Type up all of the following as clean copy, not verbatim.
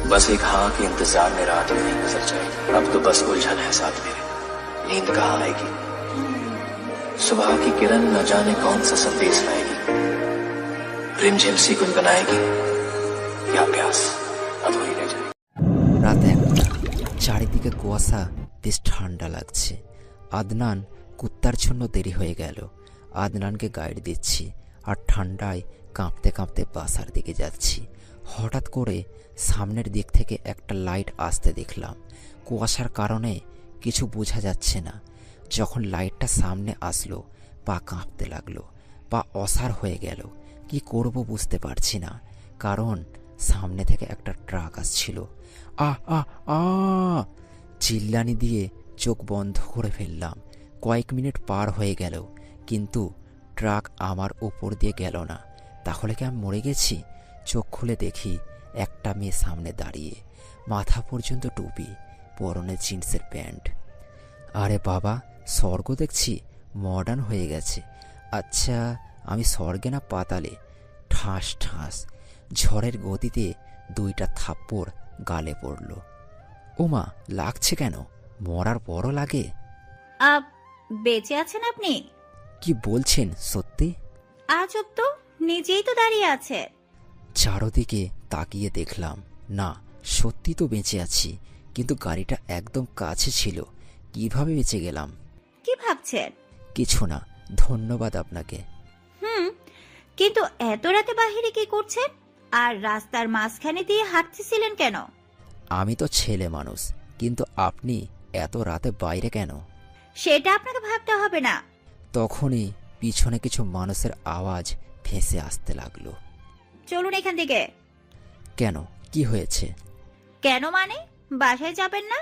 बस एक हाँ के इंतजार में रात में नहीं गुजर जाएगी। अब तो बस उलझन है साथ मेरे, नींद कहाँ आएगी। सुबह की किरण न जाने कौन सा संदेश लाएगी, रिमझिम सी गुनगुनाएगी या प्यास अधूरी रह जाएगी। রাত 1টা, চারিদিকে কুয়াশা, বেশ ঠান্ডা লাগছে। আদনান কুত্তার জন্য দেরি হয়ে গেল। আদনানকে গাইড দিচ্ছি আর ঠান্ডায় কাঁপতে কাঁপতে বাসার দিকে যাচ্ছি। হঠাৎ করে সামনের দিক থেকে একটা লাইট আসতে দেখলাম। কুয়াশার কারণে কিছু বোঝা যাচ্ছে না। যখন লাইটটা সামনে আসলো, পা কাঁপতে লাগলো, পা অসাড় হয়ে গেল। কি করব বুঝতে পারছি না, কারণ সামনে থেকে একটা ট্রাক আসছিল। আহ আহ আ চিল্লানি দিয়ে চোখ বন্ধ করে ফেললাম। কয়েক মিনিট পার হয়ে গেল, কিন্তু ট্রাক আমার উপর দিয়ে গেল না। তাহলে কি আমি মরে গেছি? চোখ খুলে দেখি একটা মেয়ে সামনে দাঁড়িয়ে, মাথা পর্যন্ত টুপি, পরনে জিন্সের প্যান্ট। আরে বাবা, স্বর্গ দেখছি, মডার্ন হয়ে গেছে। আচ্ছা, আমি স্বর্গে না পাতালে? ঠাস ঠাস ঝড়ের গতিতে 2টা থাপ্পড় গালে পড়ল। ওমা, লাগছে কেন? মরার পরও লাগে? বেঁচে আছেন আপনি? কি বলছেন, সত্যি? আজব তো, নিজেই তো দাঁড়িয়ে আছে। চারদিকে তাকিয়ে দেখলাম, না, সত্যি তো বেঁচে আছি, কিন্তু গাড়িটা একদম কাছে ছিল। কিভাবে বেঁচে গেলাম? কি ভাবছেন? কিছু না, ধন্যবাদ আপনাকে। কিন্তু এত রাতে বাহিরে কি করছেন? আর রাস্তার মাঝখানে দিয়ে হাঁটতেছিলেন কেন? আমি তো ছেলে মানুষ, কিন্তু আপনি এত রাতে বাইরে কেন? সেটা আপনাকে ভাবতে হবে না। তখনই পিছনে কিছু মানুষের আওয়াজ ভেসে আসতে লাগলো। চলুন এখান থেকে। কেন, কি হয়েছে? কেন মানে, বাসায় যাবেন না?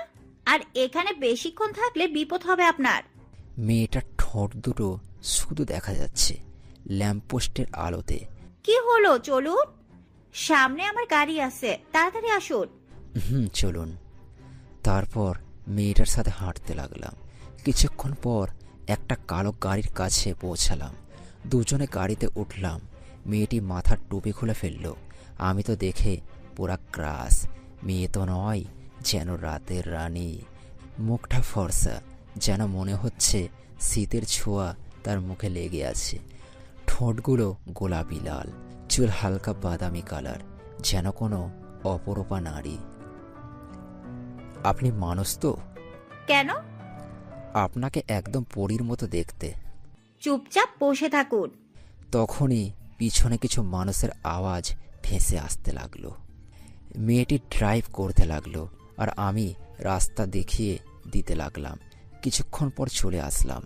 আর এখানে বেশিক্ষণ থাকলে বিপদ হবে আপনার। মেয়েটার ঠোঁট দুটো শুধু দেখা যাচ্ছে ল্যাম্পপোস্টের আলোতে। কি হলো, চলুন, সামনে আমার গাড়ি আছে, তাড়াতাড়ি আসুন। চলুন। তারপর মেয়েটার সাথে হাঁটতে লাগলাম। কিছুক্ষণ পর একটা কালো গাড়ির কাছে পৌঁছালাম। দুজনে গাড়িতে উঠলাম। মেয়েটি মাথার টুপি খুলে ফেলল। আমি তো দেখে পুরা ক্রাশ। মেয়ে তো নয়, যেন রাতের রানী। মুখটা ফর্সা, যেন মনে হচ্ছে শীতের ছোঁয়া তার মুখে লেগে আছে। ঠোঁটগুলো গোলাপি লাল, চুল হালকা বাদামি কালার, যেন কোনো অপরূপা নারী। আপনি মানুষ তো? কেন? আপনাকে একদম পরীর মতো দেখতে। চুপচাপ বসে থাকুন। তখনই পিছনে কিছু মানুষের আওয়াজ ভেসে আসতে লাগলো। মেয়েটি ড্রাইভ করতে লাগলো আর আমি রাস্তা দেখিয়ে দিতে লাগলাম। কিছুক্ষণ পর চলে আসলাম।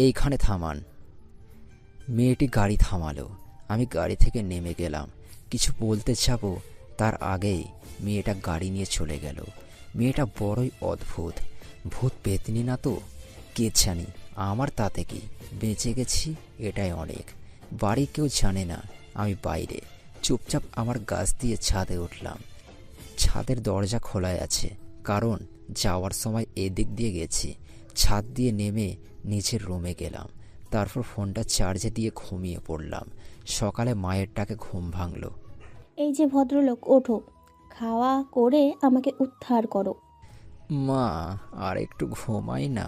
এইখানে থামান। মেয়েটি গাড়ি থামালো। আমি গাড়ি থেকে নেমে গেলাম। কিছু বলতে যাব, তার আগেই মেয়েটা গাড়ি নিয়ে চলে গেল। মেয়েটা বড়ই অদ্ভুত, ভূত পেতনি না তো? কে জানি, আমার তাতে কি, বেঁচে গেছি এটাই অনেক। বাড়ি কেউ জানে না আমি বাইরে। চুপচাপ আমার গাছ দিয়ে ছাদে উঠলাম। ছাদের দরজা খোলাই আছে, কারণ যাওয়ার সময় এদিক দিয়ে গেছি। ছাদ দিয়ে নেমে নিচের রুমে গেলাম। তারপর ফোনটা চার্জে দিয়ে ঘুমিয়ে পড়লাম। সকালে মায়ের ডাকে ঘুম ভাঙল। এই যে ভদ্রলোক, ওঠো, খাওয়া করে আমাকে উদ্ধার করো। মা, আর একটু ঘুমাই না।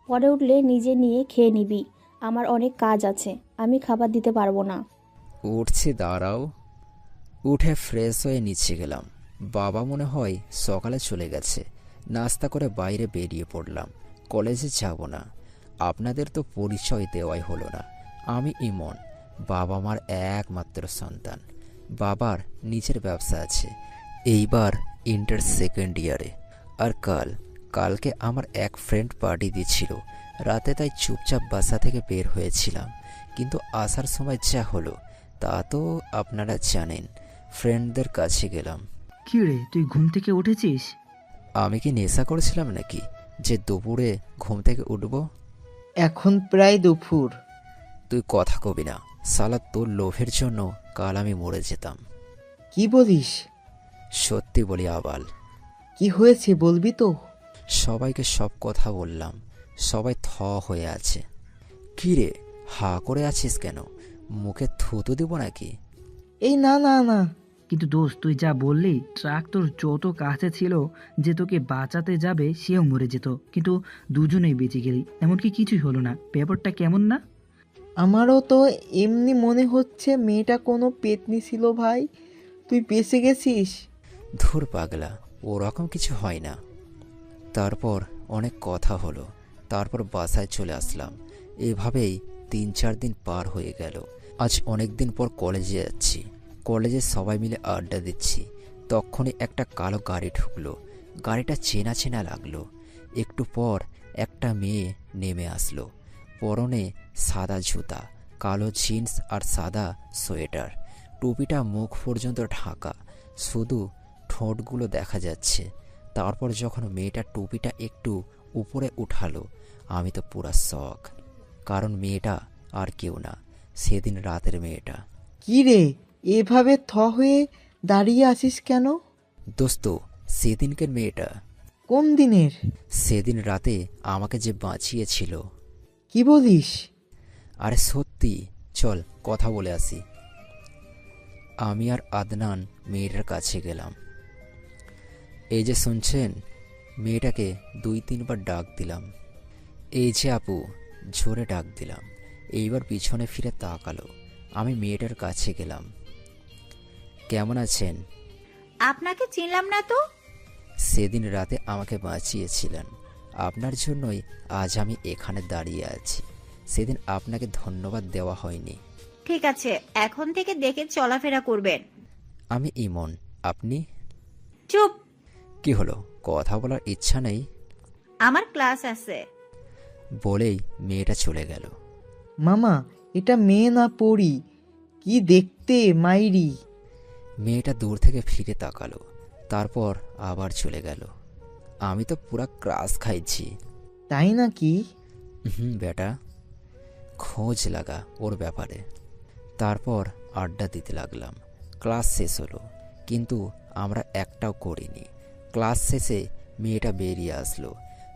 পরে উঠলে নিজে নিয়ে খেয়ে নিবি, আমার অনেক কাজ আছে, আমি খাবার দিতে পারবো না। উঠছি, দাঁড়াও। উঠে ফ্রেশ হয়ে নিচে গেলাম। বাবা মনে হয় সকালে চলে গেছে। নাস্তা করে বাইরে বেরিয়ে পড়লাম। কলেজে যাব না। আপনাদের তো পরিচয় দেওয়াই হলো না। আমি ইমন, বাবা মার একমাত্র সন্তান। বাবার নিজের ব্যবসা আছে, এইবার ইন্টার সেকেন্ড ইয়ারে। আর কালকে আমার এক ফ্রেন্ড পার্টি দিচ্ছিল রাতে, তাই চুপচাপ বাসা থেকে বের হয়েছিলাম। কিন্তু আসার সময় যা হলো তা তো আপনারা জানেন। ফ্রেন্ডদের কাছে গেলাম। কি রে, তুই ঘুম থেকে উঠেছিস? আমি কি নেশা করেছিলাম নাকি যে দুপুরে ঘুম থেকে উঠব? এখন প্রায় দুপুর। তুই কথা কবি না শালা, তোর লোভের জন্য কাল আমি মরে যেতাম। কি বলিস? সত্যি বলি আবাল। কি হয়েছে বলবি তো? সবাইকে সব কথা বললাম। সবাই থ হয়ে আছে। কি রে, হা করে আছিস কেন? মুখে থুতু দিব নাকি? এই না না না, কিন্তু দোস্ত তুই যা বললি, ট্রাক তোর যত কাছে ছিল যে তোকে বাঁচাতে যাবে সেও মরে যেত, কিন্তু দুজনেই বেঁচে গেলি, এমনকি কিছুই হলো না। ব্যাপারটা কেমন না? আমারও তো এমনি মনে হচ্ছে মেয়েটা কোনো পেতনি ছিল ভাই। তুই বেঁচে গেছিস। ধুর পাগলা, ওরকম কিছু হয় না। তারপর অনেক কথা হলো, তারপর বাসায় চলে আসলাম। এভাবেই 3-4 দিন পার হয়ে গেল। আজ অনেক দিন পর কলেজে যাচ্ছি। কলেজে সবাই মিলে আড্ডা দিচ্ছি, তখনই একটা কালো গাড়ি ঢুকলো। গাড়িটা চেনা চেনা লাগলো। একটু পর একটা মেয়ে নেমে আসলো। পরনে সাদা জুতা, কালো জিন্স আর সাদা সোয়েটার, টুপিটা মুখ পর্যন্ত ঢাকা, শুধু ঠোঁটগুলো দেখা যাচ্ছে। তারপর যখন মেয়েটা টুপিটা একটু উপরে উঠালো, আমি তো পুরা শক, কারণ মেয়েটা আর কেউ না, সেদিন রাতের মেয়েটা। কি রে, এভাবে হয়ে দাঁড়িয়ে আছিস কেন? দোস্ত, সেদিনকের মেয়েটা। কোন দিনের? সেদিন রাতে আমাকে যে বাঁচিয়েছিল। কি বলিস? আরে সত্যি, চল কথা বলে আসি। আমি আর আদনান মেয়েটার কাছে গেলাম। এই যে শুনছেন, মেয়েটাকে 2-3 বার ডাক দিলাম। এই যে আপু, জোরে ডাক দিলাম। এইবার পিছনে ফিরে তাকালো। আমি মেয়েটার কাছে গেলাম। কেমন আছেন? আপনাকে চিনলাম না তো। সেদিন রাতে আমাকে বাঁচিয়েছিলেন, আপনার জন্যই আজ আমি এখানে দাঁড়িয়ে আছি। সেদিন আপনাকে ধন্যবাদ দেওয়া হয়নি। ঠিক আছে, এখন থেকে দেখে চলাফেরা করবেন। আমি ইমন, আপনি? চুপ। কি হলো, কথা বলার ইচ্ছা নেই? আমার ক্লাস আছে। বলেই মেয়েটা চলে গেল। মামা, এটা মেয়ে না পড়ি, কি দেখতে মাইরি। মেয়েটা দূর থেকে ফিরে তাকালো, তারপর আবার চলে গেল। আমি তো পুরা ক্রাশ খাইছি। তাই নাকি? বেটা, খোঁজ লাগা ওর ব্যাপারে। তারপর আড্ডা দিতে লাগলাম। ক্লাস শেষ হলো, কিন্তু আমরা একটাও করিনি। ক্লাস শেষে মেয়েটা বেরিয়ে আসলো,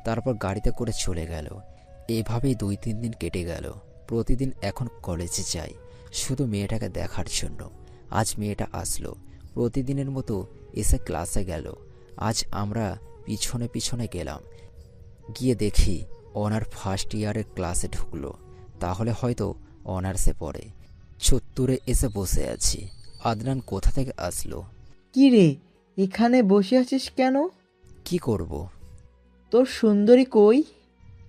তারপর গাড়িতে করে চলে গেল। এভাবেই 2-3 দিন কেটে গেল। প্রতিদিন এখন কলেজে যাই শুধু মেয়েটাকে দেখার জন্য। আজ মেয়েটা আসলো, প্রতিদিনের মতো এসে ক্লাসে গেল। আজ আমরা পিছনে পিছনে গেলাম, গিয়ে দেখি অনার ফার্স্ট ইয়ারের ক্লাসে ঢুকলো। তাহলে হয়তো অনার্সে পড়ে। চত্বরে এসে বসে আছি। আদনান কোথা থেকে আসলো? কি রে, এখানে বসে আছিস কেন? কি করব? তোর সুন্দরী কই?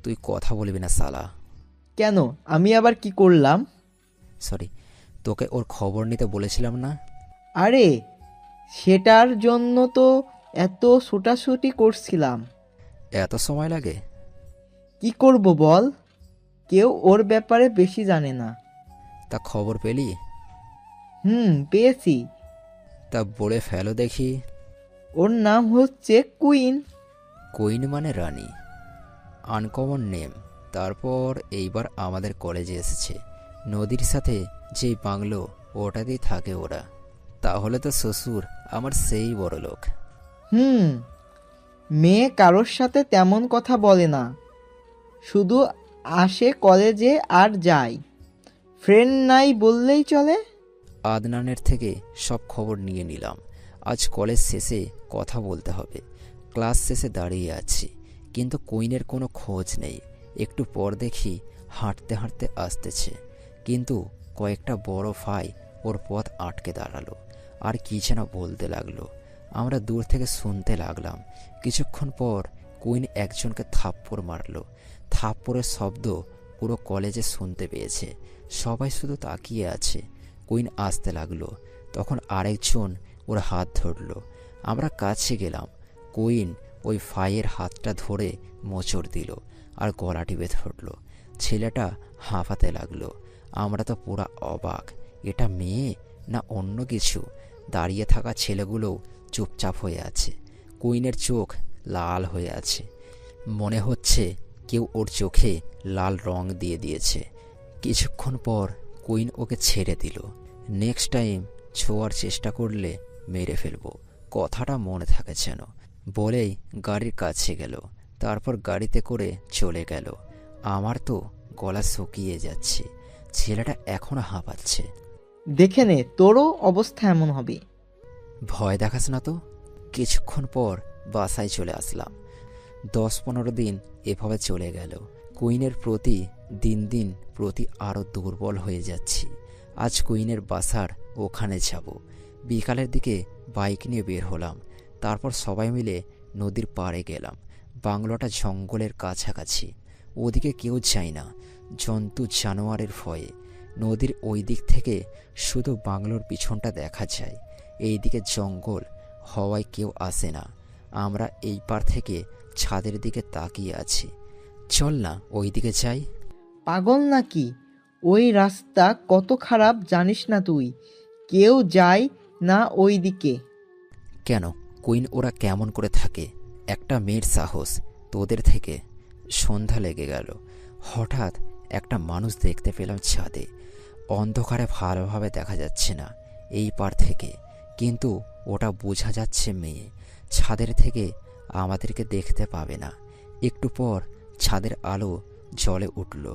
তুই কথা বলবি না শালা। কেন, আমি আবার কি করলাম? সরি, তোকে ওর খবর নিতে বলেছিলাম না? আরে, সেটার জন্য তো এত ছোটাছুটি করছিলাম। এত সময় লাগে? কি করব বল, কেউ ওর ব্যাপারে বেশি জানে না। তা খবর পেলি? পেয়েছি। তা বলে ফেলো দেখি। ওর নাম হচ্ছে কুইন। কুইন মানে রানী, আনকমন নেম। তারপর এইবার আমাদের কলেজে এসেছে। নদীর সাথে যেই বাংলো, ওটাতেই থাকে ওরা। তাহলে তো শ্বশুর আমার সেই বড় লোক। মেয়ে কারোর সাথে তেমন কথা বলে না, শুধু আসে কলেজে আর যায়। ফ্রেন্ড নাই বললেই চলে। আদনানের থেকে সব খবর নিয়ে নিলাম। আজ কলেজ শেষে কথা বলতে হবে। ক্লাস শেষে দাঁড়িয়ে আছি, কিন্তু কুইনের কোনো খোঁজ নেই। একটু পর দেখি হাঁটতে হাঁটতে আসতেছে, কিন্তু কয়েকটা বড় ফাই ওর পথ আটকে দাঁড়ালো, আর কি যেন বলতে লাগলো। আমরা দূর থেকে শুনতে লাগলাম। কিছুক্ষণ পর কুইন একজনকে থাপ্পড় মারলো। থাপ্পড়ের শব্দ পুরো কলেজে শুনতে পেয়েছে। সবাই শুধু তাকিয়ে আছে। কুইন আসতে লাগলো, তখন আরেকজন ওর হাত ধরল। আমরা কাছে গেলাম। কুইন ওই ফাইয়ের হাতটা ধরে মোচড় দিল আর গলা টিপে ধরল। ছেলেটা হাঁপাতে লাগলো। আমরা তো পুরা অবাক, এটা মেয়ে না অন্য কিছু। দাঁড়িয়ে থাকা ছেলেগুলোও চুপচাপ হয়ে আছে। কুইনের চোখ লাল হয়ে আছে, মনে হচ্ছে কেউ ওর চোখে লাল রং দিয়ে দিয়েছে। কিছুক্ষণ পর কুইন ওকে ছেড়ে দিল। নেক্সট টাইম ছোঁয়ার চেষ্টা করলে মেরে ফেলবো, কথাটা মনে থাকে যেন, বলেই গাড়ির কাছে গেল। তারপর গাড়িতে করে চলে গেল। আমার তো গলা শুকিয়ে যাচ্ছে। ছেলেটা এখনো হাঁপাচ্ছে। দেখে নে, তোরও অবস্থা এমন হবে। ভয় দেখাস না তো। কিছুক্ষণ পর বাসায় চলে আসলাম। 10-15 দিন এভাবে চলে গেল। কুইনের প্রতি দিন প্রতি আরও দুর্বল হয়ে যাচ্ছি। আজ কুইনের বাসার ওখানে যাব। বিকালের দিকে বাইক নিয়ে বের হলাম। তারপর সবাই মিলে নদীর পাড়ে গেলাম। বাংলোটা জঙ্গলের কাছাকাছি, ওদিকে কেউ যায় না, জন্তু জানোয়ারের ভয়ে। নদীর ওই দিক থেকে শুধু বাংলোর পিছনটা দেখা যায়। এই দিকে জঙ্গল হওয়ায় কেউ আসে না। আমরা এই পার থেকে ছাদের দিকে তাকিয়ে আছি। চল না ওই দিকে যাই। পাগল নাকি? ওই রাস্তা কত খারাপ জানিস না তুই? কেউ যায় না ওই দিকে। কেন, কুইন ওরা কেমন করে থাকে? একটা মেয়ের সাহস তোদের থেকে। সন্ধ্যা লেগে গেল। হঠাৎ একটা মানুষ দেখতে পেলাম ছাদে। অন্ধকারে ভালোভাবে দেখা যাচ্ছে না এই পার থেকে, কিন্তু ওটা বোঝা যাচ্ছে মেয়ে। ছাদের থেকে আমাদেরকে দেখতে পাবে না। একটু পর ছাদের আলো জ্বলে উঠল।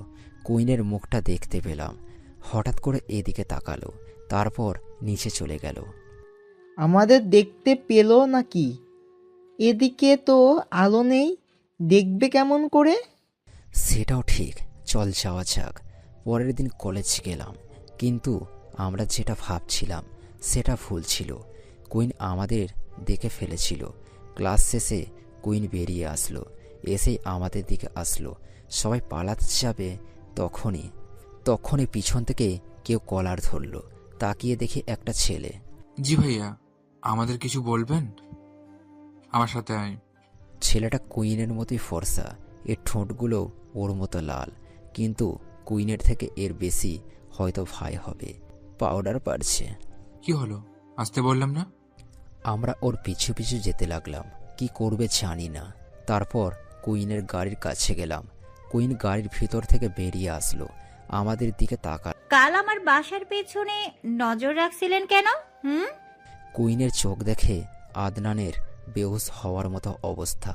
কুইনের মুখটা দেখতে পেলাম। হঠাৎ করে এদিকে তাকালো, তারপর নিচে চলে গেল। আমাদের দেখতে পেল নাকি? এদিকে তো আলো নেই, দেখবে কেমন করে? সেটাও ঠিক, চল যাওয়া যাক। পরের দিন কলেজ গেলাম, কিন্তু আমরা যেটা ভাবছিলাম সেটা ভুল ছিল। কুইন আমাদের দেখে ফেলেছিল। ক্লাস শেষে কুইন বেরিয়ে আসলো, এসেই আমাদের দিকে আসলো। সবাই পালাতে যাবে, তখনই পিছন থেকে কেউ কলার ধরল। তাকিয়ে দেখি একটা ছেলে। জি ভাইয়া, আমাদের কিছু বলবেন? আমার সাথে আয়। ছেলেটা কুইনের মতোই ফর্সা, এর ঠোঁটগুলো ওর মতো লাল, কিন্তু কুইনের থেকে এর বেশি হয়তো ভাই হবে। পাউডার পাড়ছে। কি হলো, আসতে বললাম না? আমরা ওর পিছু পিছু যেতে লাগলাম, কি করবে জানি না। তারপর কুইনের গাড়ির কাছে গেলাম। কুইন গাড়ির ভিতর থেকে বেরিয়ে আসলো, আমাদের দিকে তাকাল। কাল আমার বাসার পেছনে নজর রাখছিলেন কেন? কুইনের চোখ দেখে আদনানের বেহুশ হওয়ার মতো অবস্থা।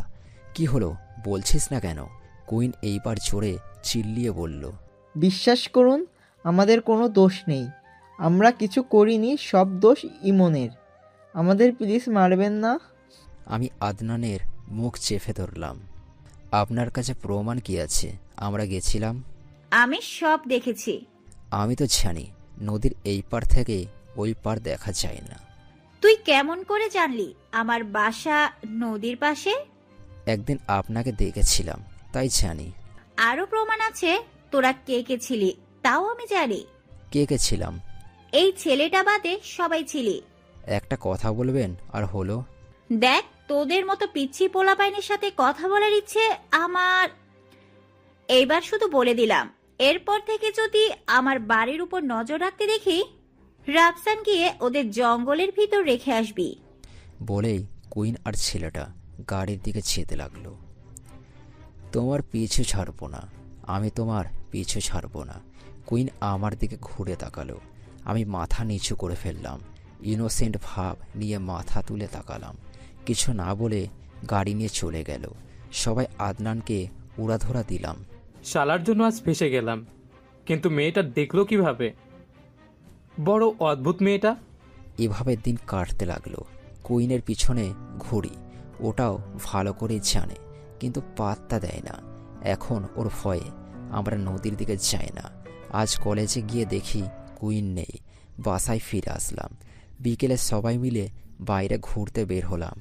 কি হলো বলছিস না কেন? কুইন এইবার জোরে চিল্লিয়ে বলল। বিশ্বাস করুন, আমাদের কোনো দোষ নেই। আমরা কিছু করিনি, সব দোষ ইমনের। আমাদের প্লিজ মারবেন না। আমি আদনানের মুখ চেপে ধরলাম। আপনার কাছে প্রমাণ কি আছে? আমরা গেছিলাম। আমি সব দেখেছি। আমি তো জানি নদীর এই পার থেকে ওই পার দেখা যায় না। তুই কেমন করে জানলি আমার বাসা নদীর পাশে? একদিন আপনাকে দেখেছিলাম, তাই জানি। আরো প্রমাণ আছে। তোরা কে কে ছিলি তাও আমি জানি। কে কে ছিলাম? এই ছেলেটা বাদে সবাই ছিলি। একটা কথা বলবেন আর হলো? দেখ, তোদের মতো পিচ্ছি পোলাপাইনের সাথে কথা বলার ইচ্ছে আমার। এইবার শুধু বলে দিলাম, এরপর থেকে যদি আমার বাড়ির উপর নজর রাখতে দেখি, রাফসান গিয়ে ওদের জঙ্গলের ভিতর রেখে আসবি। বলেই কুইন আর ছেলেটা গাড়ির দিকে যেতে লাগলো। তোমার পিছু ছাড়বো না, আমি তোমার পিছু ছাড়বো না। কুইন আমার দিকে ঘুরে তাকালো। আমি মাথা নিচু করে ফেললাম। ইনোসেন্ট ভাব নিয়ে মাথা তুলে তাকালাম। কিছু না বলে গাড়ি নিয়ে চলে গেল। সবাই আদনানকে উড়াধরা দিলাম। শালার জন্য আজ ফেসে গেলাম, কিন্তু মেয়েটা দেখলো কিভাবে? বড় অদ্ভুত মেয়েটা। এভাবে দিন কাটতে লাগলো। কুইনের পিছনে ঘুরি, ওটাও ভালো করে জানে, কিন্তু পাত্তা দেয় না। এখন ওর ভয়ে আমরা নদীর দিকে যাই না। আজ কলেজে গিয়ে দেখি কুইন নেই। বাসায় ফিরে আসলাম। বিকেলে সবাই মিলে বাইরে ঘুরতে বের হলাম।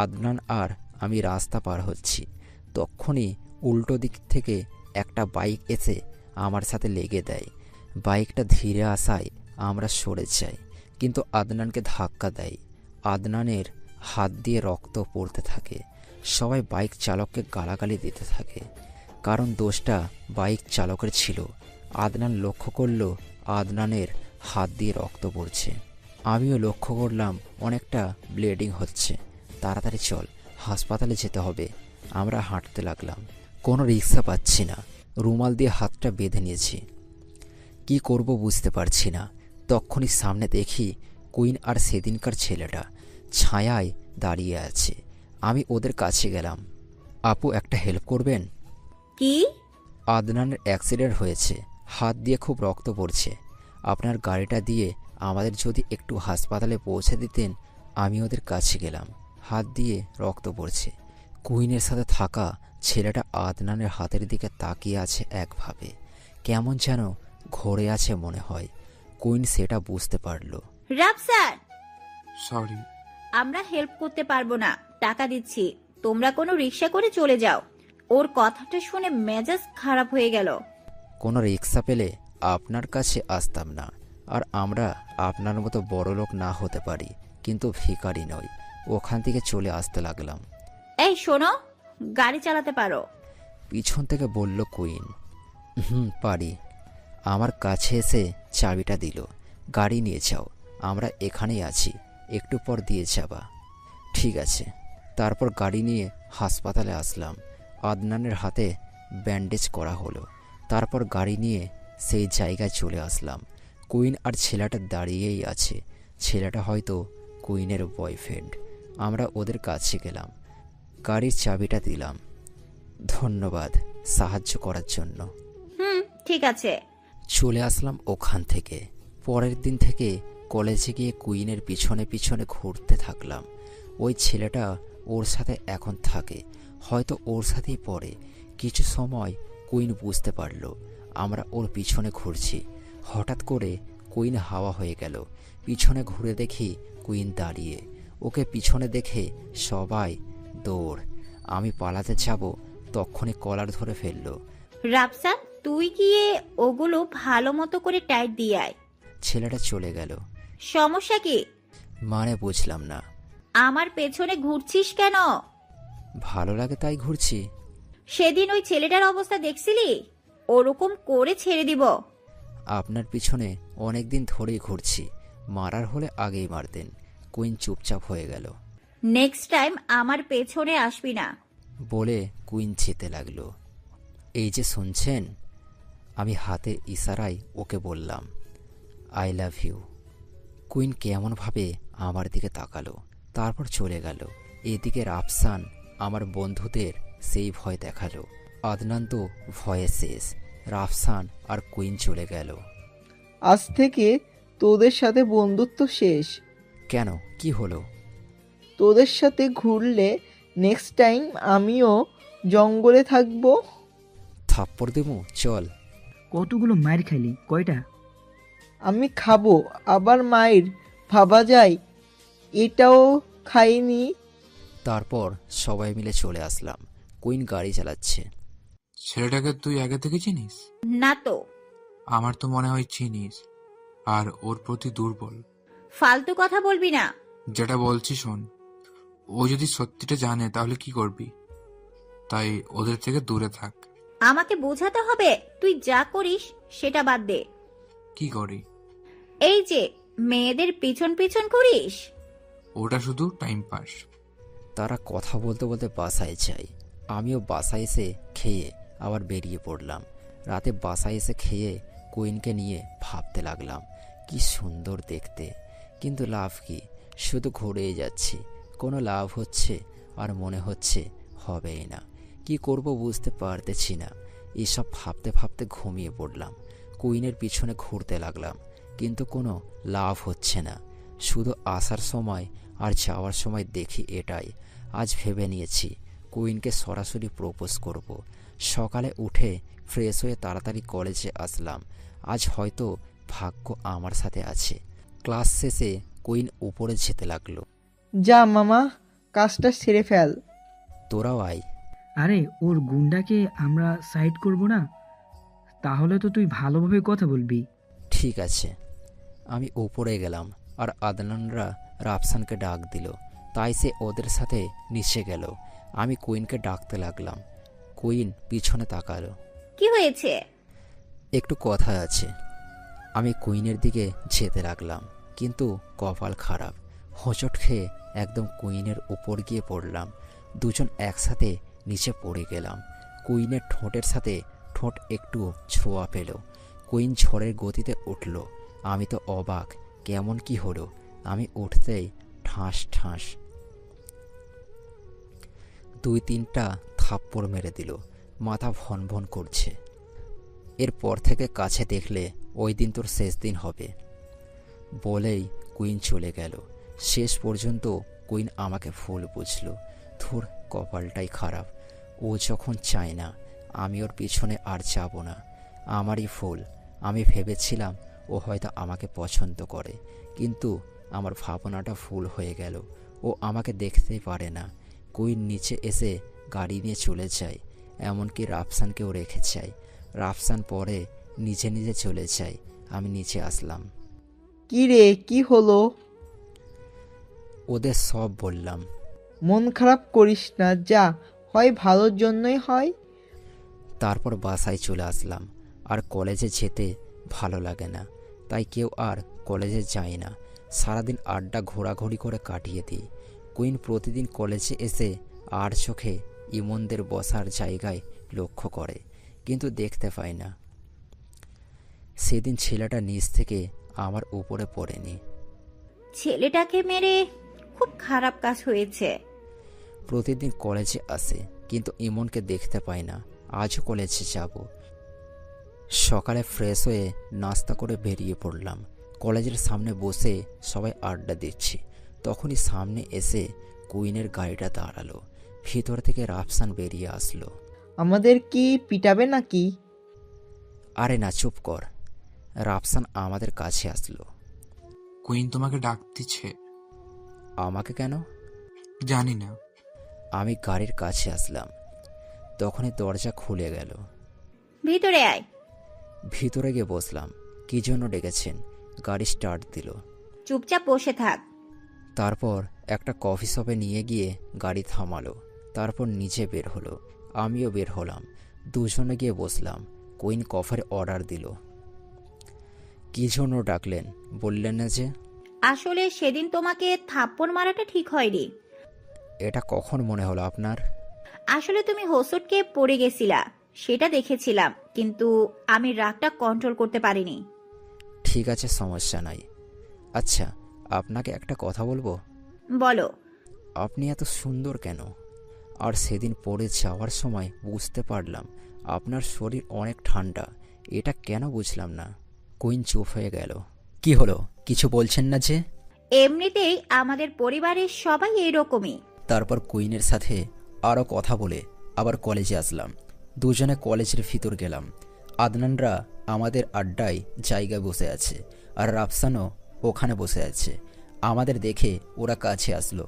আদনান আর আমি রাস্তা পার হচ্ছি, তখনই উল্টো দিক থেকে একটা বাইক এসে আমার সাথে লেগে দেয়। বাইকটা ধীরে আসায় আমরা সরে যাই, কিন্তু আদনানকে ধাক্কা দেয়। আদনানের হাত দিয়ে রক্ত পড়তে থাকে। সবাই বাইক চালককে গালাগালি দিতে থাকে, কারণ দোষটা বাইক চালকের ছিল। আদনান লক্ষ্য করল আদনানের হাত দিয়ে রক্ত পড়ছে। আমিও লক্ষ্য করলাম অনেকটা ব্লিডিং হচ্ছে। তাড়াতাড়ি চল, হাসপাতালে যেতে হবে। আমরা হাঁটতে লাগলাম। কোনো রিক্সা পাচ্ছি না। রুমাল দিয়ে হাতটা বেঁধে নিয়েছি, কি করব বুঝতে পারছি না। তখনই সামনে দেখি কুইন আর সেদিনকার ছেলেটা ছায়ায় দাঁড়িয়ে আছে। আমি ওদের কাছে গেলাম। আপু, একটা হেল্প করবেন? কি? আদনানের অ্যাক্সিডেন্ট হয়েছে, হাত দিয়ে খুব রক্ত পড়ছে। আপনার গাড়িটা দিয়ে আমাদের যদি একটু হাসপাতালে পৌঁছে দিতেন আমি ওদের কাছে গেলাম, হাত দিয়ে রক্ত পড়ছে। কুইনের সাথে থাকা ছেলেটা আদনানের হাতের দিকে তাকিয়ে আছে একভাবে, কেমন যেন ঘোরে আছে মনে হয়। কুইন সেটা বুঝতে পারল। রাফসান, সরি। আমরা হেল্প করতে পারবো না, টাকা দিচ্ছি, তোমরা কোনো রিক্সা করে চলে যাও। ওর কথাটা শুনে মেজাজ খারাপ হয়ে গেল। কোনো রিক্সা পেলে আপনার কাছে আসতাম না। আর আমরা আপনার মতো বড় লোক না হতে পারি, কিন্তু ভিখারি নই। ওখান থেকে চলে আসতে লাগলাম। এই শোনো, গাড়ি চালাতে পারো? পিছন থেকে বলল কুইন। পারি। আমার কাছে এসে চাবিটা দিল। গাড়ি নিয়ে যাও, আমরা এখানেই আছি, একটু পর দিয়ে যাবা। ঠিক আছে। তারপর গাড়ি নিয়ে হাসপাতালে আসলাম। আদনানের হাতে ব্যান্ডেজ করা হলো। তারপর গাড়ি নিয়ে সেই জায়গায় চলে আসলাম। কুইন আর ছেলেটা দাঁড়িয়েই আছে। ছেলেটা হয়তো কুইনের বয়ফ্রেন্ড। আমরা ওদের কাছে গেলাম, গাড়ির চাবিটা দিলাম। ধন্যবাদ সাহায্য করার জন্য। ঠিক আছে। চলে আসলাম ওখান থেকে। পরের দিন থেকে কলেজে গিয়ে কুইনের পিছনে পিছনে ঘুরতে থাকলাম। ওই ছেলেটা ওর সাথে এখন থাকে, হয়তো ওর সাথেই পড়ে। কিছু সময় কুইন বুঝতে পারল আমরা ওর পিছনে ঘুরছি। হঠাৎ করে কুইন হাওয়া হয়ে গেল। পিছনে ঘুরে দেখি কুইন দাঁড়িয়ে। ওকে পিছনে দেখে সবাই দৌড়। আমি পালাতে যাব, তখনই কলার ধরে ফেলল। রাফসান, তুই গিয়ে ওগুলো ভালো মতো করে টাইট দিয়ে আয়। ছেলেটা চলে গেল। সমস্যা কি? মানে বুঝলাম না। আমার পেছনে ঘুরছিস কেন? ভালো লাগে তাই ঘুরছি। সেদিন ওই ছেলেটার অবস্থা দেখছিলি? ওরকম করে ছেড়ে দিব। আপনার পিছনে অনেক দিন ধরেই ঘুরছি, মারার হলে আগেই মারতেন। কুইন চুপচাপ হয়ে গেল। নেক্সট টাইম আমার পেছনে আসবি না। বলে কুইন যেতে লাগলো। এই যে শুনছেন, আমি হাতের ইশারায় ওকে বললাম আই লাভ ইউ। কুইন কেমনভাবে আমার দিকে তাকালো, তারপর চলে গেল। এদিকে রাফসান আমার বন্ধুদের সেই ভয় দেখালো। আদনান তো ভয়ে শেষ। রাফসান আর কুইন চলে গেল। আজ থেকে তোদের সাথে বন্ধুত্ব শেষ। কেন, কি হলো? তোদের সাথে ঘুরলে নেক্সট টাইম আমিও জঙ্গলে থাকবো। থাপ্পড় দেবো, চল। কতগুলো মায়ের খাইলি? কয়টা? আমি খাবো, আবার মায়ের ভাবা যায় এটাও খাইনি। তারপর সবাই মিলে চলে আসলাম। কুইন গাড়ি চালাচ্ছে। ছেলেটাকে তুই আগে থেকে চিনিস? না তো। আমার তো মনে হয় চিনিস, আর ওর প্রতি দুর্বল। ফালতু কথা বলবি না। যেটা বলছি শোন, ও যদি সত্যিটা জানে তাহলে কি করবি? তাই ওদের থেকে দূরে থাক। আমাকে বোঝাতে হবে? তুই যা করিস সেটা বাদ দে। কি করি? এই যে মেয়েদের পিছন পিছন করিস। ওটা শুধু টাইম পাস। তারা কথা বলতে বলতে বাসায় যাই। আমিও বাসায় এসে খেয়ে আবার বেরিয়ে পড়লাম। রাতে বাসায় এসে খেয়ে কুইনকে নিয়ে ভাবতে লাগলাম, কি সুন্দর দেখতে, কিন্তু লাভ কি? শুধু ঘুরেই যাচ্ছি, কোনো লাভ হচ্ছে আর মনে হচ্ছে হবেই না। কি করব বুঝতে পারতেছি না। এসব ভাবতে ভাবতে ঘুমিয়ে পড়লাম। কুইনের পিছনে ঘুরতে লাগলাম, কিন্তু কোনো লাভ হচ্ছে না। শুধু আসার সময় আর যাওয়ার সময় দেখি এটাই। আজ ভেবে নিয়েছি কুইনকে সরাসরি প্রপোজ করব। সকালে উঠে ফ্রেশ হয়ে তাড়াতাড়ি কলেজে আসলাম। আজ হয়তো ভাগ্য আমার সাথে আছে। ক্লাস শেষে কুইন উপরে যেতে লাগলো। যা মামা, কাজটা সেরে ফেল। তোরাও আয়। আরে ওর গুন্ডাকে আমরা সাইড করব না? তাহলে তো তুই ভালোভাবে কথা বলবি। ঠিক আছে। আমি উপরে গেলাম আর আদনানরা রাফসানকে ডাক দিল, তাই সে ওদের সাথে নিচে গেল। আমি কুইনকে ডাকতে লাগলাম। কুইন পিছনে তাকালো। কি হয়েছে? একটু কথা আছে। আমি কুইনের দিকে যেতে লাগলাম, কিন্তু কপাল খারাপ। হোঁচট খেয়ে একদম কুইনের উপর গিয়ে পড়লাম। দুজন একসাথে নিচে পড়ে গেলাম। কুইনের ঠোঁটের সাথে ঠোঁট একটু ছোঁয়া পেল। কুইন ঝড়ের গতিতে উঠল। আমি তো অবাক, কেমন কি হলো। আমি উঠতেই ঠাস ঠাস 2-3টা থাপ্পড় মেরে দিল। মাথা ভন ভন করছে। এরপর থেকে কাছে দেখলে ওই দিন তোর শেষ দিন হবে বলেই কুইন চলে গেল। শেষ পর্যন্ত কুইন আমাকে ফুল বুঝলো। ধুর, কপালটাই খারাপ। ও যখন চায় না, আমি ওর পিছনে আর যাব না। আমারই ফুল। আমি ভেবেছিলাম ও হয়তো আমাকে পছন্দ করে, কিন্তু আমার ভাবনাটা ভুল হয়ে গেল। ও আমাকে দেখতেই পারে না। কুইন নিচে এসে গাড়ি নিয়ে চলে যায়, এমনকি রাফসানকেও রেখে যায়। রাফসান পরে নিজে নিজে চলে যায়। আমি নিচে আসলাম। কি রে, কি হলো? ওদের সব বললাম। মন খারাপ করিস না, যা হয় ভালোর জন্যই হয়। তারপর বাসায় চলে আসলাম। আর কলেজে যেতে ভালো লাগে না, তাই কেউ আর কলেজে যায় না। সারাদিন আড্ডা ঘোরাঘুরি করে কাটিয়ে দিই। কুইন প্রতিদিন কলেজে এসে আর চোখে ইমনদের বসার জায়গায় লক্ষ্য করে, কিন্তু দেখতে পায় না। সেদিন ছেলেটা নিচ থেকে আমার উপরে পড়েনি। ছেলেটাকে মেরে খুব খারাপ কাজ হয়েছে। প্রতিদিন কলেজে আসে, কিন্তু ইমনকে দেখতে পায় না। আজও কলেজে যাব। সকালে ফ্রেশ হয়ে নাস্তা করে বেরিয়ে পড়লাম। কলেজের সামনে বসে সবাই আড্ডা দিচ্ছি, তখনই সামনে এসে কুইনের গাড়িটা দাঁড়ালো। ভিতর থেকে রাফসান বেরিয়ে আসলো। আমাদের কি পিটাবে নাকি? আরে না, চুপ কর। রাফসান আমাদের কাছে আসলো। কুইন তোমাকে ডাক দিচ্ছে। আমাকে কেন? জানি না। আমি গাড়ির কাছে আসলাম, তখনই দরজা খুলে গেল। ভিতরে আয়। ভিতরে গিয়ে বসলাম। কি জন্য ডেকেছেন? গাড়ি স্টার্ট দিল। চুপচাপ বসে থাক। তারপর একটা কফি শপে নিয়ে গিয়ে গাড়ি থামালো। তারপর নিচে বের হলো, আমিও বের হলাম। দুজনে গিয়ে বসলাম। কুইন কফির অর্ডার দিল। কি জন্য ডাকলেন বললেন না যে? আসলে সেদিন তোমাকে থাপ্পড় মারাটা ঠিক হয়নি। এটা কখন মনে হলো আপনার? আসলে তুমি হোঁচটকে পড়ে গেছিলা, সেটা দেখেছিলাম, কিন্তু আমি রাগটা কন্ট্রোল করতে পারিনি। ঠিক আছে, সমস্যা নাই। আচ্ছা, আপনাকে একটা কথা বলবো? বলো। আপনি এত সুন্দর কেন? আর সেদিন পড়ে যাওয়ার সময় বুঝতে পারলাম আপনার শরীর অনেক ঠান্ডা। এটা কেন বুঝলাম না। কুইন চুপ হয়ে গেল। কি হলো, কিছু বলছেন না যে? এমনিতেই আমাদের পরিবারের সবাই এইরকমই। তারপর কুইনের সাথে আরও কথা বলে আবার কলেজে আসলাম। দুজনে কলেজের ভিতর গেলাম। আদনানরা আমাদের আড্ডায় জায়গায় বসে আছে, আর রাফসানও ওখানে বসে আছে। আমাদের দেখে ওরা কাছে আসলো।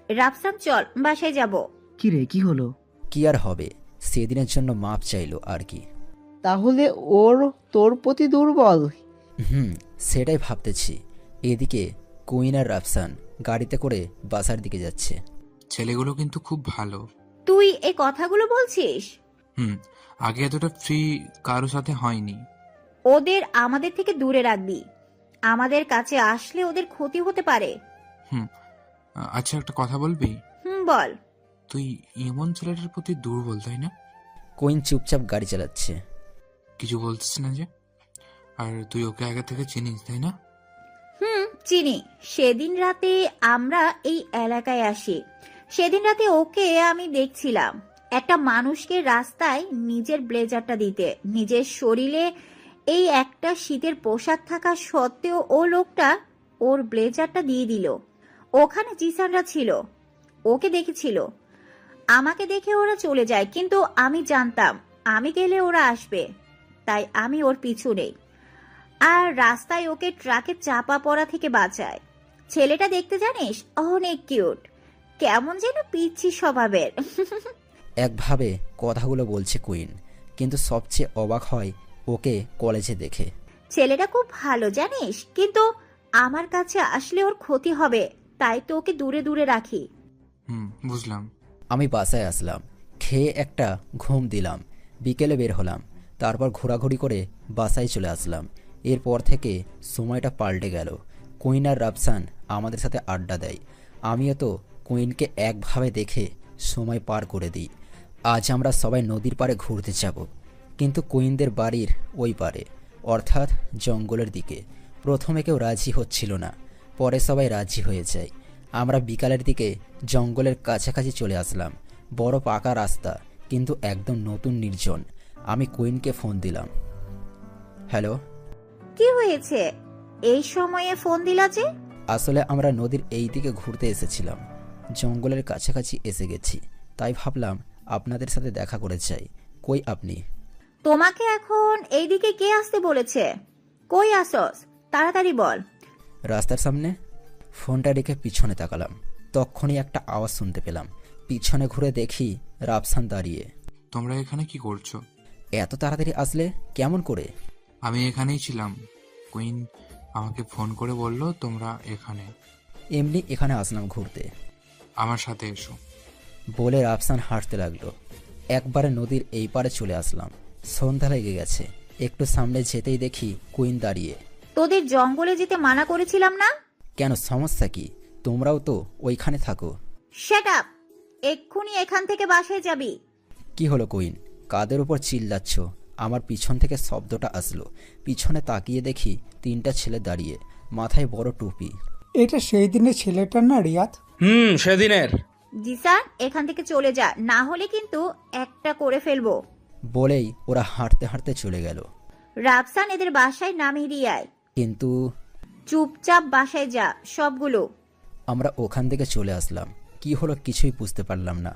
রাফসান, চল বাসায় যাব। কি রে, কি হলো? কি আর হবে, সেদিনের জন্য মাপ চাইলো আর কি। তাহলে ওর তোর প্রতি দুর্বল? সেটাই ভাবতেছি। এদিকে কুইন আর রাফসান গাড়িতে করে বাসার দিকে যাচ্ছে। ছেলেগুলো কিন্তু খুব ভালো। তুই এই কথাগুলো বলছিস? আগে এতটা ফ্রি কারো সাথে হয়নি। ওদের আমাদের থেকে দূরে রাখবি। আমাদের কাছে আসলে ওদের ক্ষতি হতে পারে। আচ্ছা, একটা কথা বলবি? বল। তুই এমন ছেলেটার প্রতি দুর্বল, তাই না? কুইন চুপচাপ গাড়ি চালাচ্ছে। কিছু বলছিস না যে? আর তুই ওকে আগে থেকে চিনিস, তাই না? চিনি। সেদিন রাতে আমরা এই এলাকায় আসি। সেদিন রাতে ওকে আমি দেখছিলাম একটা মানুষকে রাস্তায় নিজের ব্লেজারটা দিতে। নিজের শরীরে এই একটা শীতের পোশাক থাকা সত্ত্বেও ও লোকটা ওর ব্লেজারটা দিয়ে দিল। ওখানে জিসানরা ছিল, ওকে দেখেছিল। আমাকে দেখে ওরা চলে যায়, কিন্তু আমি জানতাম আমি গেলে ওরা আসবে, তাই আমি ওর পিছু নেই। আর রাস্তায় ওকে ট্রাকে চাপা পড়া থেকে বাঁচায়। ছেলেটা দেখতে জানিস অনেক কিউট, কেমন যেন পিচ্ছি স্বভাবের। একভাবে কথাগুলো বলছে কুইন, কিন্তু সবচেয়ে অবাক হয় ওকে কলেজে দেখে। ছেলেটা খুব ভালো জানিস, কিন্তু আমার কাছে আসলে ওর ক্ষতি হবে, তাই তো ওকে দূরে দূরে রাখি। বুঝলাম। আমি বাসায় আসলাম, খেয়ে একটা ঘুম দিলাম। বিকেলে বের হলাম, তারপর ঘোরাঘুরি করে বাসায় চলে আসলাম। এরপর থেকে সময়টা পাল্টে গেল। কুইন আর রাফসান আমাদের সাথে আড্ডা দেয়। আমিও তো কুইনকে একভাবে দেখে সময় পার করে দিই। আজ আমরা সবাই নদীর পাড়ে ঘুরতে যাব, কিন্তু কুইনদের বাড়ির ওই পারে, অর্থাৎ জঙ্গলের দিকে। প্রথমে কেউ রাজি হচ্ছিল না, পরে সবাই রাজি হয়ে যায়। আমরা বিকালের দিকে জঙ্গলের কাছাকাছি চলে আসলাম। বড় পাকা রাস্তা, কিন্তু একদম নতুন নির্জন। আমি কুইনকে ফোন দিলাম। হ্যালো। কি হয়েছে এই সময়ে ফোন দিলা যে? আসলে আমরা নদীর এই দিকে ঘুরতে এসেছিলাম, জঙ্গলের কাছাকাছি এসে গেছি, তাই ভাবলাম আপনাদের সাথে দেখা করে যাই। কই আপনি? তোমাকে এখন এইদিকে কে আসতে বলেছে? কই আসস? তাড়াতাড়ি বল। রাস্তার সামনে। ফোনটা রেখে পিছনে তাকালাম, তখনই একটা আওয়াজ শুনতে পেলাম। পিছনে ঘুরে দেখি রাফসান দাঁড়িয়ে। তোমরা এখানে কি করছো? এত তাড়াতাড়ি আসলে কেমন করে? আমি এখানেই ছিলাম, কুইন আমাকে ফোন করে বলল তোমরা এখানে। এমনি এখানে আসলাম ঘুরতে। আমার সাথে এসো। বলে রাফসান হাঁটতে লাগলো। একবারে নদীর এই পারে চলে আসলাম। সন্ধ্যা লেগে গেছে। একটু সামনে যেতেই দেখি কুইন দাঁড়িয়ে। তোদের জঙ্গলে যেতে মানা করেছিলাম না? কেন, সমস্যা কি? তোমরাও তো ওইখানে থাকো। Shut up! এক্ষুনি এখান থেকে বাসায় যাবি। কি হলো কুইন, কাদের উপর চিল্লাচ্ছ? আমার পিছন থেকে শব্দটা আসলো। পিছনে তাকিয়ে দেখি 3টা ছেলে দাঁড়িয়ে, মাথায় বড় টুপি। এটা সেই দিনের ছেলেটার না রিয়াদ? সেদিনের। জিসান, এখান থেকে চলে যা, না হলে কিন্তু একটা করে ফেলবো। বলেই ওরা হাঁটতে হাঁটতে চলে গেল। রাফসান, এদের বাসায় নামিয়ে দিয়ে আয়। কিন্তু চুপচাপ বাসায় যা সবগুলো। আমরা ওখান থেকে চলে আসলাম। কি হলো কিছুই বুঝতে পারলাম না।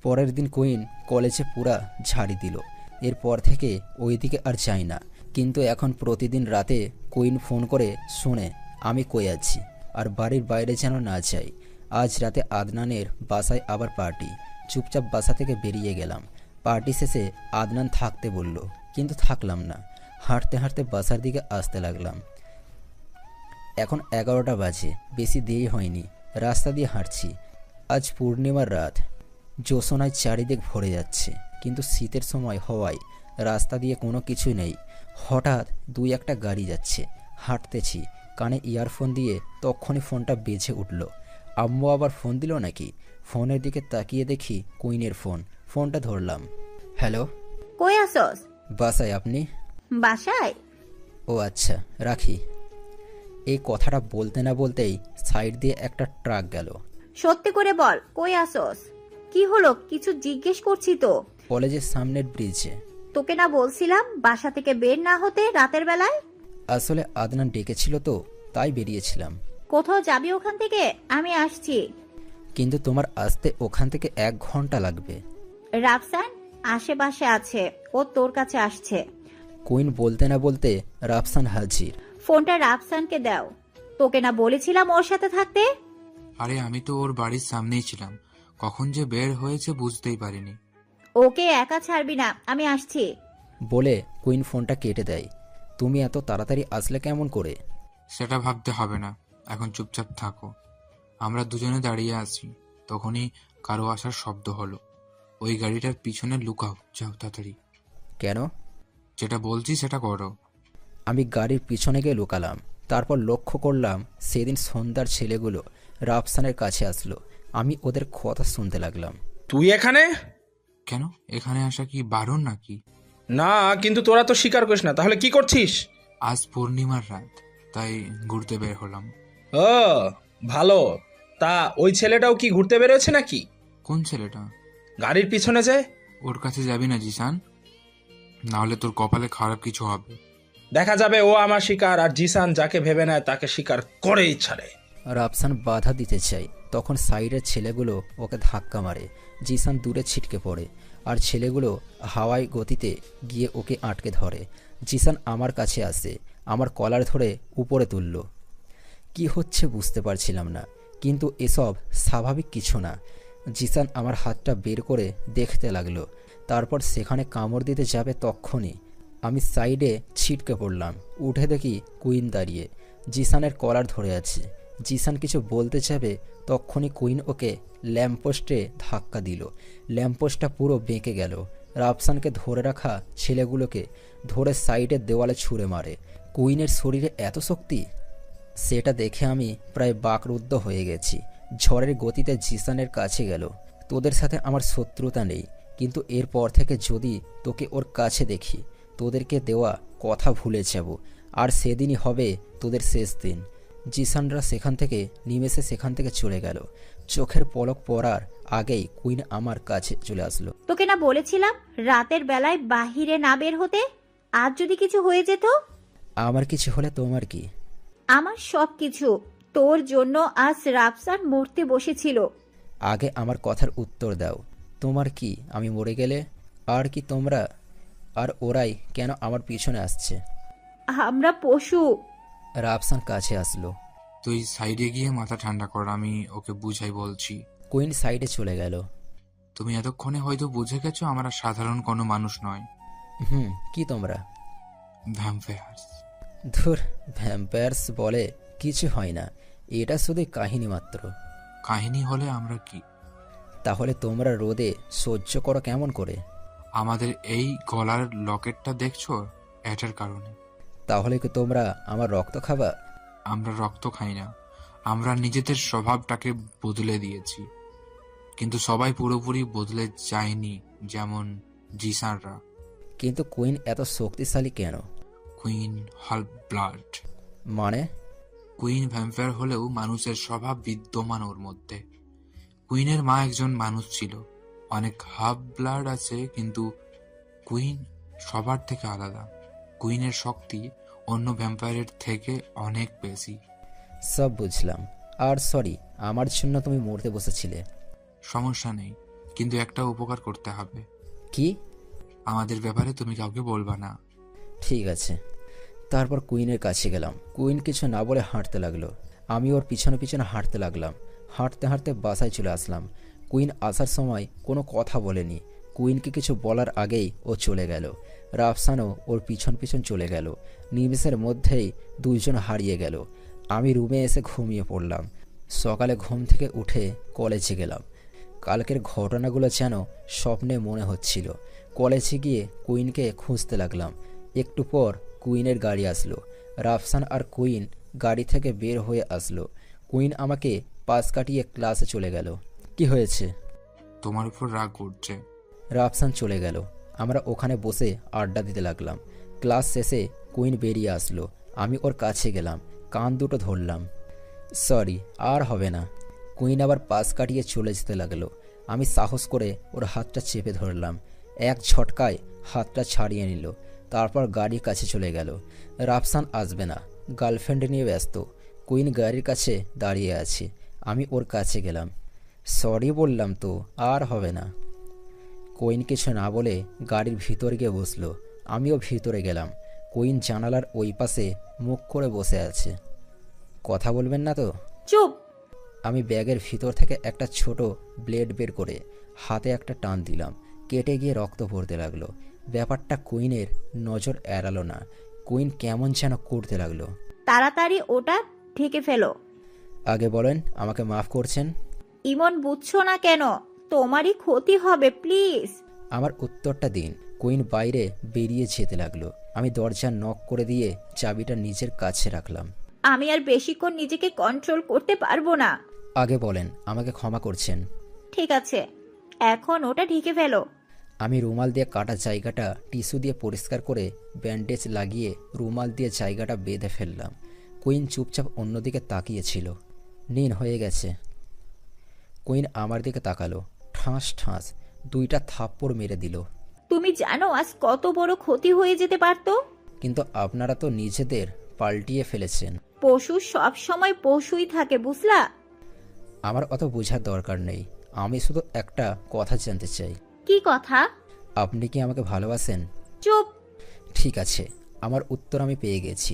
পরের দিন কুইন কলেজে পুরা ঝাড়ি দিল। এরপর থেকে ওইদিকে আর যাই না। কিন্তু এখন প্রতিদিন রাতে কুইন ফোন করে শুনে আমি কই আছি, আর বাড়ির বাইরে যেন না যাই। আজ রাতে আদনানের বাসায় আবার পার্টি। চুপচাপ বাসা থেকে বেরিয়ে গেলাম। পার্টি শেষে আদনান থাকতে বলল, কিন্তু থাকলাম না। হাঁটতে হাঁটতে বাসার দিকে আসতে লাগলাম। এখন 11টা বাজে, বেশি দেরি হয়নি। রাস্তা দিয়ে হাঁটছি। আজ পূর্ণিমার রাত। জ্যোৎস্নায় চারিদিক ভরে যাচ্ছে, কিন্তু শীতের সময় হওয়ায় রাস্তা দিয়ে কোনো কিছু নেই। হঠাৎ 2-1টা গাড়ি যাচ্ছে। হাঁটতেছি, কানে ইয়ারফোন দিয়ে তখনই ফোনটা বেজে উঠল। আম্মু আবার ফোন দিল নাকি? ফোনের দিকে তাকিয়ে দেখি কুইনের ফোন। ফোনটা ধরলাম। হ্যালো। কই আসস? বাসায়। আপনি? বাসায়। ও আচ্ছা, রাখি। এই কথাটা বলতে না বলতেই সাইড দিয়ে একটা ট্রাক গেল। সত্যি করে বল, কই আসস? কি হলো, কিছু জিজ্ঞেস করছি তো। কলেজের সামনের ব্রিজে। তোকে না বলছিলাম বাসা থেকে বের না হতে রাতের বেলায়? আসলে আদনান ডেকেছিল তো, তাই বেরিয়েছিলাম। কোথাও যাবি ওখান থেকে? আমি আসছি। কিন্তু তোমার আসতে ওখান থেকে 1 ঘন্টা লাগবে। রাফসান আশেপাশে আছে, ও তোর কাছে আসছে। কুইন বলতে না বলতে রাফসান হাজির। ফোনটা রাফসানকে দাও। তোকে না বলেছিলাম ওর সাথে থাকতে? আরে আমি তো ওর বাড়ির সামনেই ছিলাম, কখন যে বের হয়েছে বুঝতেই পারিনি। ওকে একা ছাড়বি না, আমি আসছি। বলে কুইন ফোনটা কেটে দেয়। তুমি এত তাড়াতাড়ি আসলে কেমন করে? সেটা ভাবতে হবে না, এখন চুপচাপ থাকো। আমরা দুজনে দাঁড়িয়ে আছি, তখনই কারো আসার শব্দ হলো। ওই গাড়িটার পিছনে লুকাও, যাও তাড়াতাড়ি। কেন? যেটা বলছি সেটা করো। আমি গাড়ির পিছনে গিয়ে লুকালাম। তারপর লক্ষ্য করলাম সেদিন সন্ধ্যার ছেলেগুলো রাফসানের কাছে আসলো। আমি ওদের কথা শুনতে লাগলাম। তুই এখানে? কেন, এখানে আসা কি বারণ নাকি? না, কিন্তু তোরা তো স্বীকার করিস না, তাহলে কি করছিস? আজ পূর্ণিমার রাত, তাই ঘুরতে বের হলাম। ও ভালো। তা ওই ছেলেটাও কি ঘুরতে বেরোচ্ছে নাকি? কোন ছেলেটা? গাড়ির পিছনে যে। ওর কাছে যাবি না জিসান, না হলে তোর কপালে খারাপ কিছু হবে। দেখা যাবে ও আমার শিকার, আর জিসান যাকে ভেবে নেয় তাকে শিকার করেই ছাড়ে। রাফসান বাধা দিতে চাই, তখন সাইডের ছেলেগুলো ওকে ধাক্কা মারে। জিসান দূরে ছিটকে পড়ে, আর ছেলেগুলো হাওয়ায় গতিতে গিয়ে ওকে আটকে ধরে। জিসান আমার কাছে আসে, আমার কলার ধরে উপরে তুলল। কি হচ্ছে বুঝতে পারছিলাম না, কিন্তু এসব স্বাভাবিক কিছু না। জিসান আমার হাতটা বের করে দেখতে লাগলো। তারপর সেখানে কামড় দিতে যাবে, তখনই আমি সাইডে ছিটকে পড়লাম। উঠে দেখি কুইন দাঁড়িয়ে, জিসানের কলার ধরে আছে। জিসান কিছু বলতে যাবে, তখনই কুইন ওকে ল্যাম্পপোস্টে ধাক্কা দিল। ল্যাম্পপোস্টটা পুরো বেঁকে গেল। রাফসানকে ধরে রাখা ছেলেগুলোকে ধরে সাইডের দেওয়ালে ছুঁড়ে মারে। কুইনের শরীরে এত শক্তি! সেটা দেখে আমি প্রায় বাকরুদ্ধ হয়ে গেছি। ঝড়ের গতিতে জিসানের কাছে গেল। তোদের সাথে আমার শত্রুতা নেই, কিন্তু এরপর থেকে যদি তোকে ওর কাছে দেখি, তোদেরকে দেওয়া কথা ভুলে যাব, আর সেদিনই হবে তোদের শেষ দিন। জিসানরা সেখান থেকে নিমেষে সেখান থেকে চলে গেল। চোখের পলক পড়ার আগেই কুইন আমার কাছে চলে আসলো। তোকে না বলেছিলাম রাতের বেলায় বাহিরে না বের হতে? আজ যদি কিছু হয়ে যেত? আমার কিছু হলে তোমার কি? আমার সব কিছু। তোর জন্য আজ রাফসান মরতে বসেছিল। আগে আমার কথার উত্তর দাও। তোমার কি আমি মরে গেলে আর কি তোমরা আর ওরাই কেন আমার পিছনে আসছে? আমরা পশু। রাফসান কাছে আসলো। তুই সাইডে গিয়ে মাথা ঠান্ডা কর, আমি ওকে বুঝাই বলছি। কুইন সাইডে চলে গেল। তুমি এতক্ষণে হয়তো বুঝে গেছো আমরা সাধারণ কোনো মানুষ নয়, কি তোমরা? ভ্যাম্পায়ার্স। ধুর, ভ্যাম্পায়ার্স বলে কিছু হয় না, এটা শুধু কাহিনী মাত্র। কাহিনী হলে আমরা কি? তাহলে তোমরা রোদে সহ্য করো কেমন করে? আমাদের এই গলার লকেটটা দেখছো, এটার কারণে। তাহলে কি তোমরা আমার রক্ত খাবা? আমরা রক্ত খাই না, আমরা নিজেদের স্বভাবটাকে বদলে দিয়েছি, কিন্তু সবাই পুরোপুরি বদলে যায়নি, যেমন জিসানরা। কিন্তু কুইন এত শক্তিশালী কেন? Queen half blood. মানে? কুইন ভ্যাম্পায়ার হলেও মানুষের স্বভাব বিদ্যমান ওর মধ্যে। কুইনের মা একজন মানুষ ছিল, অনেক হাফ ব্লাড আছে, কিন্তু কুইন সবার থেকে আলাদা। কুইনের শক্তি অন্য ভ্যাম্পায়ারের থেকে অনেক বেশি। সব বুঝলাম। আর সরি, আমার জন্য তুমি মরতে বসেছিলে। সমস্যা নেই, কিন্তু একটা উপকার করতে হবে। কি? আমাদের ব্যাপারে তুমি কাউকে বলবা না। ঠিক আছে। তারপর কুইনের কাছে গেলাম। কুইন কিছু না বলে হাঁটতে লাগলো। আমি ওর পিছনে পিছনে হাঁটতে লাগলাম। হাঁটতে হাঁটতে বাসায় চলে আসলাম। কুইন আসার সময় কোনো কথা বলেনি। কুইনকে কিছু বলার আগেই ও চলে গেল। রাফসানও ওর পিছন পিছন চলে গেল। নিমেষের মধ্যেই দুইজন হারিয়ে গেল। আমি রুমে এসে ঘুমিয়ে পড়লাম। সকালে ঘুম থেকে উঠে কলেজে গেলাম। কালকের ঘটনাগুলো যেন স্বপ্নে মনে হচ্ছিল। কলেজে গিয়ে কুইনকে খুঁজতে লাগলাম। একটু পর কুইনের গাড়ি আসলো। রাফসান আর কুইন গাড়ি থেকে বের হয়ে আসলো। কুইন আমাকে পাশ কাটিয়ে ক্লাসে চলে গেল। কি হয়েছে? তোমার উপর রাগ উঠছে। রাফসান চলে গেল। আমরা ওখানে বসে আড্ডা দিতে লাগলাম। ক্লাস শেষে কুইন বেরিয়ে আসলো। আমি ওর কাছে গেলাম, কান দুটো ধরলাম। সরি, আর হবে না। কুইন আবার পাশ কাটিয়ে চলে যেতে লাগলো। আমি সাহস করে ওর হাতটা চেপে ধরলাম। এক ঝটকায় হাতটা ছাড়িয়ে নিল। তারপর গাড়ির কাছে চলে গেল। রাফসান আসবে না, গার্লফ্রেন্ড নিয়ে ব্যস্ত। কুইন গাড়ির কাছে দাঁড়িয়ে আছে। আমি ওর কাছে গেলাম। সরি বললাম তো, আর হবে না। কুইন কিছু না বলে গাড়ির ভিতরে গিয়ে বসলো। আমিও ভিতরে গেলাম। কুইন জানালার ওই পাশে মুখ করে বসে আছে। কথা বলবেন না তো? চুপ। আমি ব্যাগের ভিতর থেকে একটা ছোট ব্লেড বের করে হাতে একটা টান দিলাম। কেটে গিয়ে রক্ত পড়তে লাগলো। ব্যাপারটা কুইনের নজর এড়ালো না। কুইন কেমন যেন করতে লাগলো। তাড়াতাড়ি ওটা ঢেকে ফেলো। আগে বলেন, আমাকে মাফ করছেন? ইমন বুঝছো না কেন? তোমারই ক্ষতি হবে, প্লিজ। আমার উত্তরটা দিন। কুইন বাইরে বেরিয়ে যেতে লাগলো। আমি দরজা নক করে দিয়ে চাবিটা নিজের কাছে রাখলাম। আমি আর বেশিক্ষণ নিজেকে কন্ট্রোল করতে পারবো না। আগে বলেন, আমাকে ক্ষমা করছেন? ঠিক আছে, এখন ওটা ঢেকে ফেলো। আমি রুমাল দিয়ে কাটা জায়গাটা টিস্যু দিয়ে পরিষ্কার করে ব্যান্ডেজ লাগিয়ে রুমাল দিয়ে জায়গাটা বেঁধে ফেললাম। কুইন চুপচাপ অন্যদিকে তাকিয়েছিল। নিন, হয়ে গেছে। কুইন আমার দিকে তাকালো। ঠাঁস ঠাঁস দুইটা থাপ্পড় মেরে দিল। তুমি জানো আজ কত বড় ক্ষতি হয়ে যেতে পারতো? কিন্তু আপনারা তো নিজেদের পাল্টিয়ে ফেলেছেন। পশু সব সময় পশুই থাকে, বুঝলা? আমার অত বোঝার দরকার নেই। আমি শুধু একটা কথা জানতে চাই। কি কথা? আপনি কি আমাকে ভালোবাসেন? চুপ। ঠিক আছে, আমার উত্তর আমি পেয়ে গেছি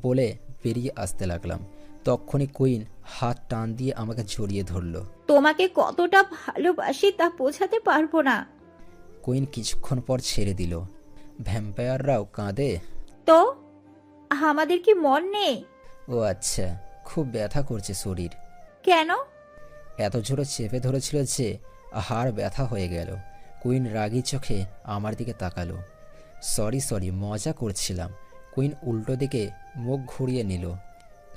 বলে বেরিয়ে আসতে লাগলাম। তখনই কুইন হাত টান দিয়ে আমাকে জড়িয়ে ধরল। তোমাকে কতটা ভালোবাসি তা বোঝাতে পারবো না। কুইন কিছুক্ষণ পর ছেড়ে দিল। ভ্যাম্পায়াররাও কাঁদে? তো আমাদের কি মন নেই? ও আচ্ছা, খুব ব্যথা করছে শরীর। কেন? এত জোরে চেপে ধরেছিল যে হাড় ব্যথা হয়ে গেল। কুইন রাগী চোখে আমার দিকে তাকালো। সরি সরি, মজা করছিলাম। কুইন উল্টো দিকে মুখ ঘুরিয়ে নিল।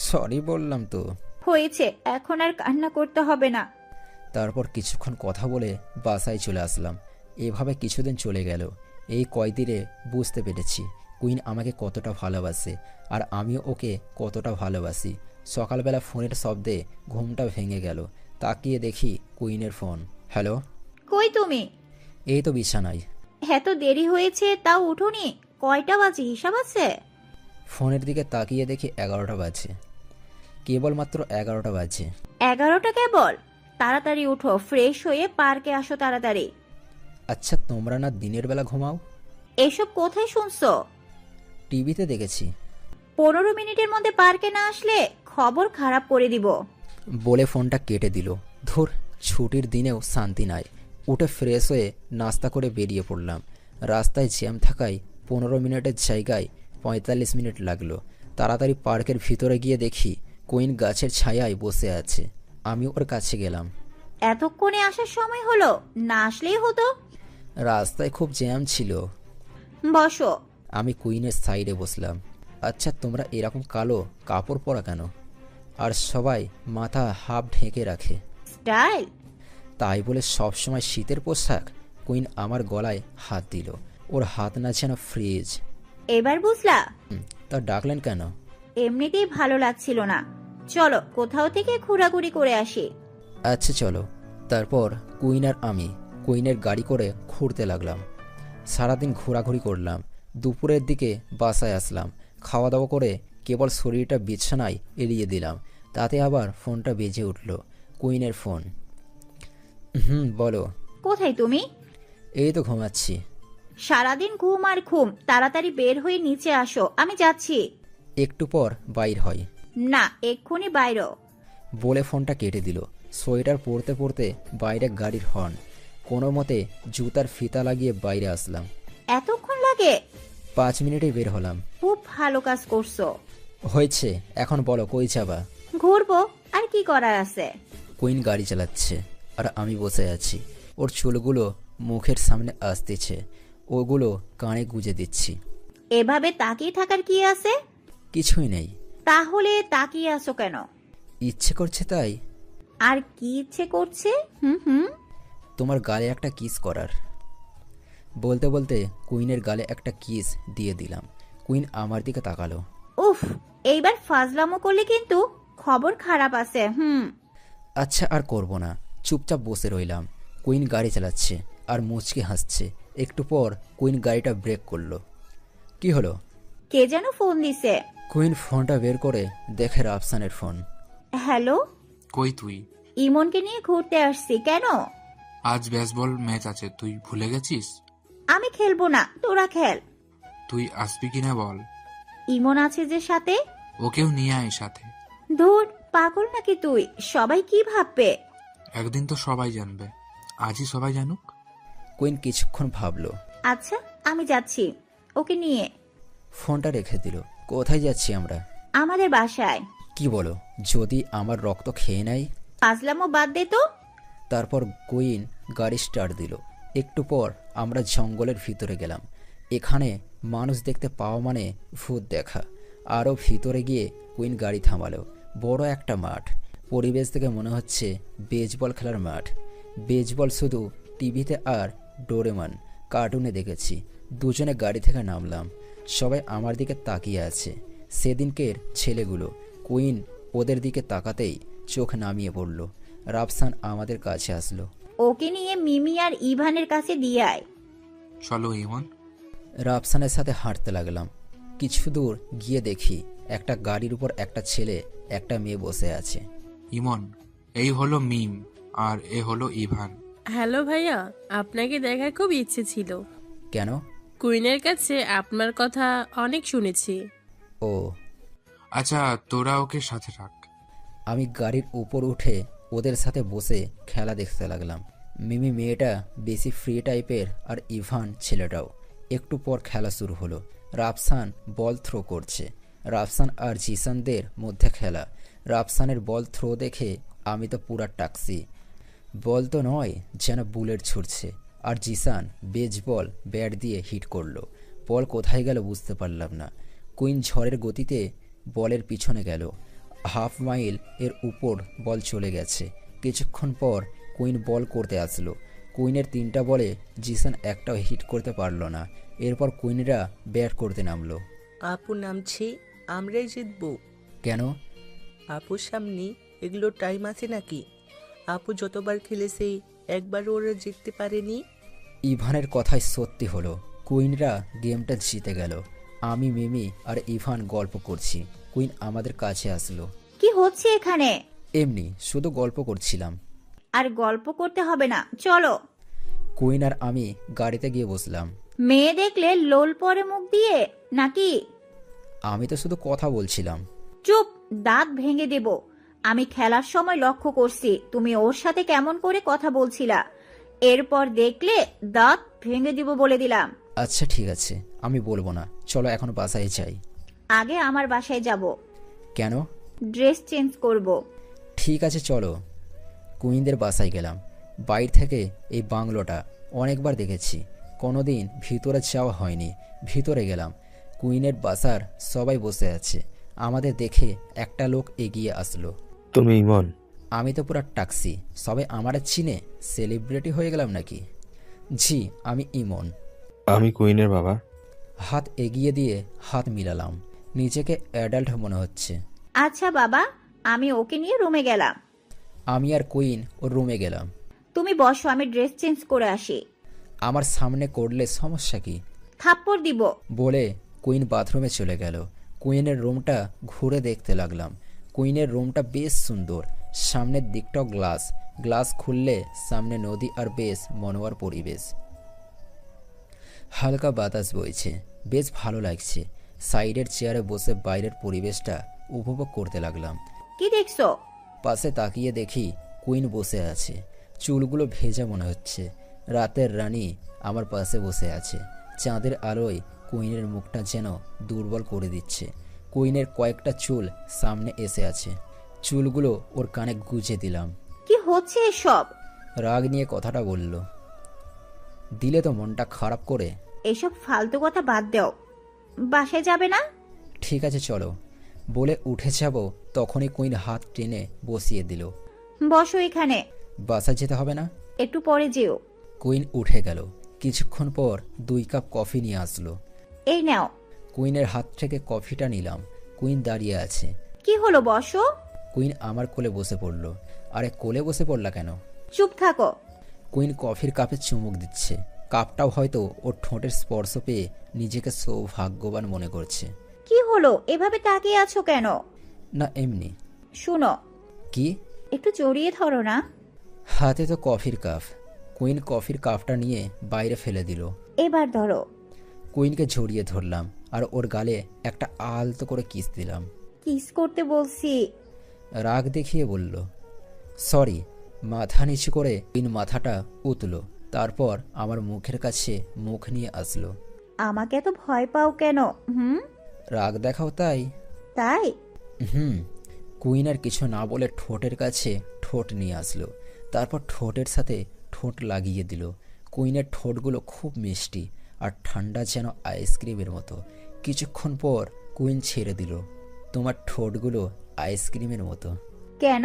সরি বললাম তো। হয়েছে, এখন আর কান্না করতে হবে না। তারপর কিছুক্ষণ কথা বলে বাসায় চলে আসলাম। এভাবে কিছুদিন চলে গেল। এই কয়দিনে বুঝতে পেরেছি কুইন আমাকে কতটা ভালোবাসে আর আমিও ওকে কতটা ভালোবাসি। সকালবেলা ফোনের শব্দে ঘুমটা ভেঙে গেল। তাকিয়ে দেখি কুইনের ফোন। হ্যালো। কই তুমি? এই তো বিছানায়। এত দেরি হয়েছে তাও উঠোনি? কয়টা বাজে হিসাব আছে? ফোনের দিকে তাকিয়ে দেখি 11টা বাজে। কেবলমাত্র 11টা বাজে। 11টা কেবল? তাড়াতাড়ি উঠো, ফ্রেশ হয়ে পার্কে আসো তাড়াতাড়ি। আচ্ছা, তোমরা না দিনের বেলা ঘুমাও? এসব কোথায় শুনছো? টিভিতে দেখেছি। 15 মিনিটের মধ্যে পার্কে না আসলে খবর খারাপ করে দিব। বলে ফোনটা কেটে দিল। ধুর, ছুটির দিনেও শান্তি নাই। উঠে ফ্রেশ হয়ে নাস্তা করে বেরিয়ে পড়লাম। রাস্তায় জ্যাম থাকায় 15 মিনিটের জায়গায় 45 মিনিট লাগলো। তাড়াতাড়ি পার্কের ভিতরে গিয়ে দেখি কুইন গাছের ছায়ায় বসে আছে। আমি ওর কাছে গেলাম। এতক্ষণে আসার সময় হলো, না আসলেই হতো। রাস্তায় খুব জ্যাম ছিল। বসো। আমি কুইনের সাইডে বসলাম। আচ্ছা, তোমরা এরকম কালো কাপড় পরা কেন? আর সবাই মাথা হাফ ঢেকে রাখে। স্টাইল। তাই বলে সবসময় শীতের পোশাক? কুইন আমার গলায় হাত দিল। ওর হাত না যেন ফ্রিজ। এবার বুঝলা? তা ডাকলেন কেন? এমনিতেই ভালো লাগছিল না, চলো কোথাও থেকে ঘোরাঘুরি করে আসি। আচ্ছা চলো। তারপর কুইন আর আমি কুইনের গাড়ি করে ঘুরতে লাগলাম। সারাদিন ঘোরাঘুরি করলাম। দুপুরের দিকে বাসায় আসলাম। খাওয়া দাওয়া করে কেবল শরীরটা বিছানায় এড়িয়ে দিলাম। তাতে আবার ফোনটা বেজে উঠল। কুইনের ফোন। বলো। কোথায় তুমি? এই তো ঘুমাচ্ছি। সারাদিন ঘুম আর ঘুম, তাড়াতাড়ি বের হয়ে নিচে আসো, আমি যাচ্ছি। একটু পর বাইর হয়। না, এক্ষুনি বাইরো। বলে ফোনটা কেটে দিল। সোয়েটার পরতে পরতে বাইরে গাড়ির হর্ন। কোনো মতে জুতার ফিতা লাগিয়ে বাইরে আসলাম। এতক্ষণ লাগে? 5 মিনিটে বের হলাম। খুব ভালো কাজ করছো। হয়েছে, এখন বলো কই যাবা? ঘুরবো, আর কি করার আছে। কুইন গাড়ি চালাচ্ছে আর আমি বসে আছি। ওর চুলগুলো মুখের সামনে আসতেছে, ওগুলো কানে গুজে দিচ্ছি। এভাবে তাকিয়ে থাকার কি আছে? কিছুই নেই। তাহলে তাকিয়ে আছো কেন? ইচ্ছে করছে তাই। আর কি ইচ্ছে করছে? হুম। তোমার গালে একটা কিস করার। বলতে বলতে কুইনের গালে একটা কিস দিয়ে দিলাম। কুইন আমার দিকে তাকালো। উফ, এইবার ফাজলামো করলে কিন্তু খবর খারাপ আছে। আচ্ছা, আর করব না। চুপচাপ বসে রইলাম। কুইন গাড়ি চালাচ্ছে আর মুচকে হাসছে। একটু পর কুইন গাড়িটা ব্রেক করলো। কি হলো? কে যেন ফোন দিছে। কুইন ফোনটা বের করে দেখে রাফসানের ফোন। হ্যালো। কই তুই? ইমনকে নিয়ে ঘুরতে আসছি। কেন? আজ বেসবল ম্যাচ আছে, তুই ভুলে গেছিস? আমি খেলবো না, তোরা খেল। তুই আসবি কিনা বল। ইমন আছে যে সাথে। ওকেও নিয়ে আয় সাথে। ধুর, পাগল নাকি তুই? সবাই কি ভাববে? একদিন তো সবাই জানবে, আজই সবাই জানুক। কুইন কিছুক্ষণ ভাবলো। আচ্ছা, আমি যাচ্ছি ওকে নিয়ে। ফোনটা রেখে দিল। কোথায় যাচ্ছি আমরা? আমাদের বাসায়। কি বলো? যদি আমার রক্ত খেয়ে নেয়? ফাজলামো বাদ দে তো। তারপর কুইন গাড়ি স্টার্ট দিল। একটু পর আমরা জঙ্গলের ভিতরে গেলাম। এখানে মানুষ দেখতে পাওয়া মানে ভূত দেখা। আরও ভিতরে গিয়ে কুইন গাড়ি থামালো। বড় একটা মাঠ। পরিবেশ থেকে মনে হচ্ছে বেসবল খেলার মাঠ। বেসবল শুধু টিভিতে আর ডোরেমন কার্টুনে দেখেছি। দুজনে গাড়ি থেকে নামলাম। সবাই আমার দিকে তাকিয়ে আছে। সেদিনকের ছেলেগুলো। কুইন ওদের দিকে তাকাতেই চোখ নামিয়ে পড়ল। রাফসান আমাদের কাছে আসলো। ওকে নিয়ে মিমি আর ইভানের কাছে দিয়ে আয়। চলো ইমন। রাফসানের সাথে হাঁটতে লাগলাম। কিছু দূর গিয়ে দেখি একটা গাড়ির উপর একটা ছেলে একটা মেয়ে বসে আছে। ইমন, এই হলো মিম আর এ হলো ইভান। হ্যালো ভাইয়া, আপনাকে দেখার খুব ইচ্ছে ছিল। কেন? কুইনের কাছে আপনার কথা অনেক শুনেছি। ও আচ্ছা, তোরা ওকে সাথে রাখ। আমি গাড়ির উপর উঠে ওদের সাথে বসে খেলা দেখতে লাগলাম। মিমি মেয়েটা বেশি ফ্রি টাইপের আর ইভান ছেলেটাও। একটু পর খেলা শুরু হলো। রাফসান বল থ্রো করছে। রাফসান আর জিসানদের মধ্যে খেলা। রাফসানের বল থ্রো দেখে আমি তো পুরা টাকসি। বল তো নয়, যেন বুলেট ছুটছে। আর জিসান বেসবল ব্যাট দিয়ে হিট করলো। বল কোথায় গেল বুঝতে পারলাম না। কুইন ঝড়ের গতিতে বলের পিছনে গেল। হাফ মাইল এর উপর বল চলে গেছে। কিছুক্ষণ পর কুইন বল করতে আসলো। কুইনের 3টা বলে জিসান একটাও হিট করতে পারলো না। এরপর কুইনরা ব্যাট করতে নামলো। আপু নামছি, আমরাই জিতবো। কেন? আপুর সামনে এগুলো টাইম আছে নাকি? আপু যতবার খেলেছে একবারও ওরা জিততে পারেনি। ইভানের কথাই সত্যি হলো। কুইনরা গেমটা জিতে গেল। আমি মিমি আর ইভান গল্প করছি। কুইন আমাদের কাছে আসলো। কি হচ্ছে এখানে? এমনি শুধু গল্প করছিলাম। আর গল্প করতে হবে না, চলো। কুইন আর আমি গাড়িতে গিয়ে বসলাম। মেয়ে দেখলে লোল পরে মুখ দিয়ে নাকি? আমি তো শুধু কথা বলছিলাম। চুপ, দাঁত ভেঙে দেব। আমি খেলার সময় লক্ষ্য করছি তুমি ওর সাথে কেমন করে কথা বলছিলা। এরপর দেখলে দাঁত ভেঙে দিব বলে দিলাম। আচ্ছা ঠিক আছে, আমি বলবো না, চলো এখন বাসায় যাই। আগে আমার বাসায় যাব, কেন? ড্রেস চেঞ্জ করব। ঠিক আছে চলো। কুইনদের বাসায় গেলাম। বাইরে থেকে এই বাংলোটা অনেকবার দেখেছি, কোনোদিন ভিতরে যাওয়া হয়নি। ভিতরে গেলাম, কুইনের বাসার সবাই বসে আছে। আমাদের দেখে একটা লোক এগিয়ে আসলো। তুমি ইমন? আমি তো পুরো টাক্সি, সবাই আমারে চিনে, সেলিব্রিটি হয়ে গেলাম নাকি? জি, আমি ইমন। আমি কুইনের বাবা। হাত এগিয়ে দিয়ে হাত মিলালাম, নিজেকে অ্যাডাল্ট মনে হচ্ছে। আচ্ছা বাবা, আমি ওকে নিয়ে রুমে গেলাম। আমি আর কুইন ওর রুমে গেলাম। তুমি বসো, আমি ড্রেস চেঞ্জ করে আসি। আমার সামনে করলে সমস্যা কি? থাপ্পড় দিব। বলে কুইন বাথরুমে চলে গেল। কুইনের রুমটা ঘুরে দেখতে লাগলাম। কুইনের রুমটা বেশ সুন্দর, সামনের দিকটাও গ্লাস। গ্লাস খুললে সামনে নদী আর বেশ মনোয়ার পরিবেশ। হালকা বাতাস বইছে, বেশ ভালো লাগছে। সাইডের চেয়ারে বসে বাইরের পরিবেশটা উপভোগ করতে লাগলাম। কি দেখছো? পাশে তাকিয়ে দেখি কুইন বসে আছে, চুলগুলো ভেজা মনে হচ্ছে। রাতের রানী আমার পাশে বসে আছে। চাঁদের আলোয় কুইনের মুখটা যেন দুর্বল করে দিচ্ছে। কুইনের কয়েকটা চুল সামনে এসে আছে, চুলগুলো ওর কানে গুজে দিলাম। কি হচ্ছে এসব? রাগ নিয়ে কথাটা বলল। দিলে তো মনটা খারাপ করে। এসব ফালতু কথা বাদ দাও, বাসায় যাবে না? ঠিক আছে চলো। বলে উঠে যাব, তখনই কুইন হাত টেনে বসিয়ে দিল। বসো এখানে। বাসায় যেতে হবে না? একটু পরে যেও। কুইন উঠে গেল। কিছুক্ষণ পর 2 কাপ কফি নিয়ে আসলো। এই নাও। কুইনের হাত থেকে কফিটা নিলাম। কুইন দাঁড়িয়ে আছে। কি হলো, বসো। কুইন আমার কোলে বসে পড়ল। আরে কোলে বসে পড়লা কেন? চুপ থাকো। কুইন কফির কাপে চুমুক দিচ্ছে। কাপটাও হয়তো ওর ঠোঁটের স্পর্শ পেয়ে নিজেকে সৌভাগ্যবান মনে করছে। কি হলো, এভাবে তাকিয়ে আছো কেন? না এমনি। শুনো। কি? একটু জড়িয়ে ধরো না। হাতে তো কফির কাপ। কুইন কফির কাপটা নিয়ে বাইরে ফেলে দিল। এবার ধরো। কুইনকে জড়িয়ে ধরলাম আর ওর গালে একটা আলতো করে কিস দিলাম। কিস করতে বলছি। রাগ দেখিয়ে বলল সরি। মাথা নিচু করে কুইন মাথাটা উতলো, তারপর আমার মুখের কাছে মুখ নিয়ে আসলো। আমাকে এত ভয় পাও কেন? রাগ দেখাও তাই? তাই? কুইন আর কিছু না বলে ঠোঁটের কাছে ঠোঁট নিয়ে আসলো, তারপর ঠোঁটের সাথে ঠোঁট লাগিয়ে দিল। কুইনের ঠোঁটগুলো খুব মিষ্টি আর ঠান্ডা, যেন আইসক্রিমের মতো। কিছুক্ষণ পর কুইন ছেড়ে দিল। তোমার ঠোঁটগুলো আইসক্রিমের মতো। কেন?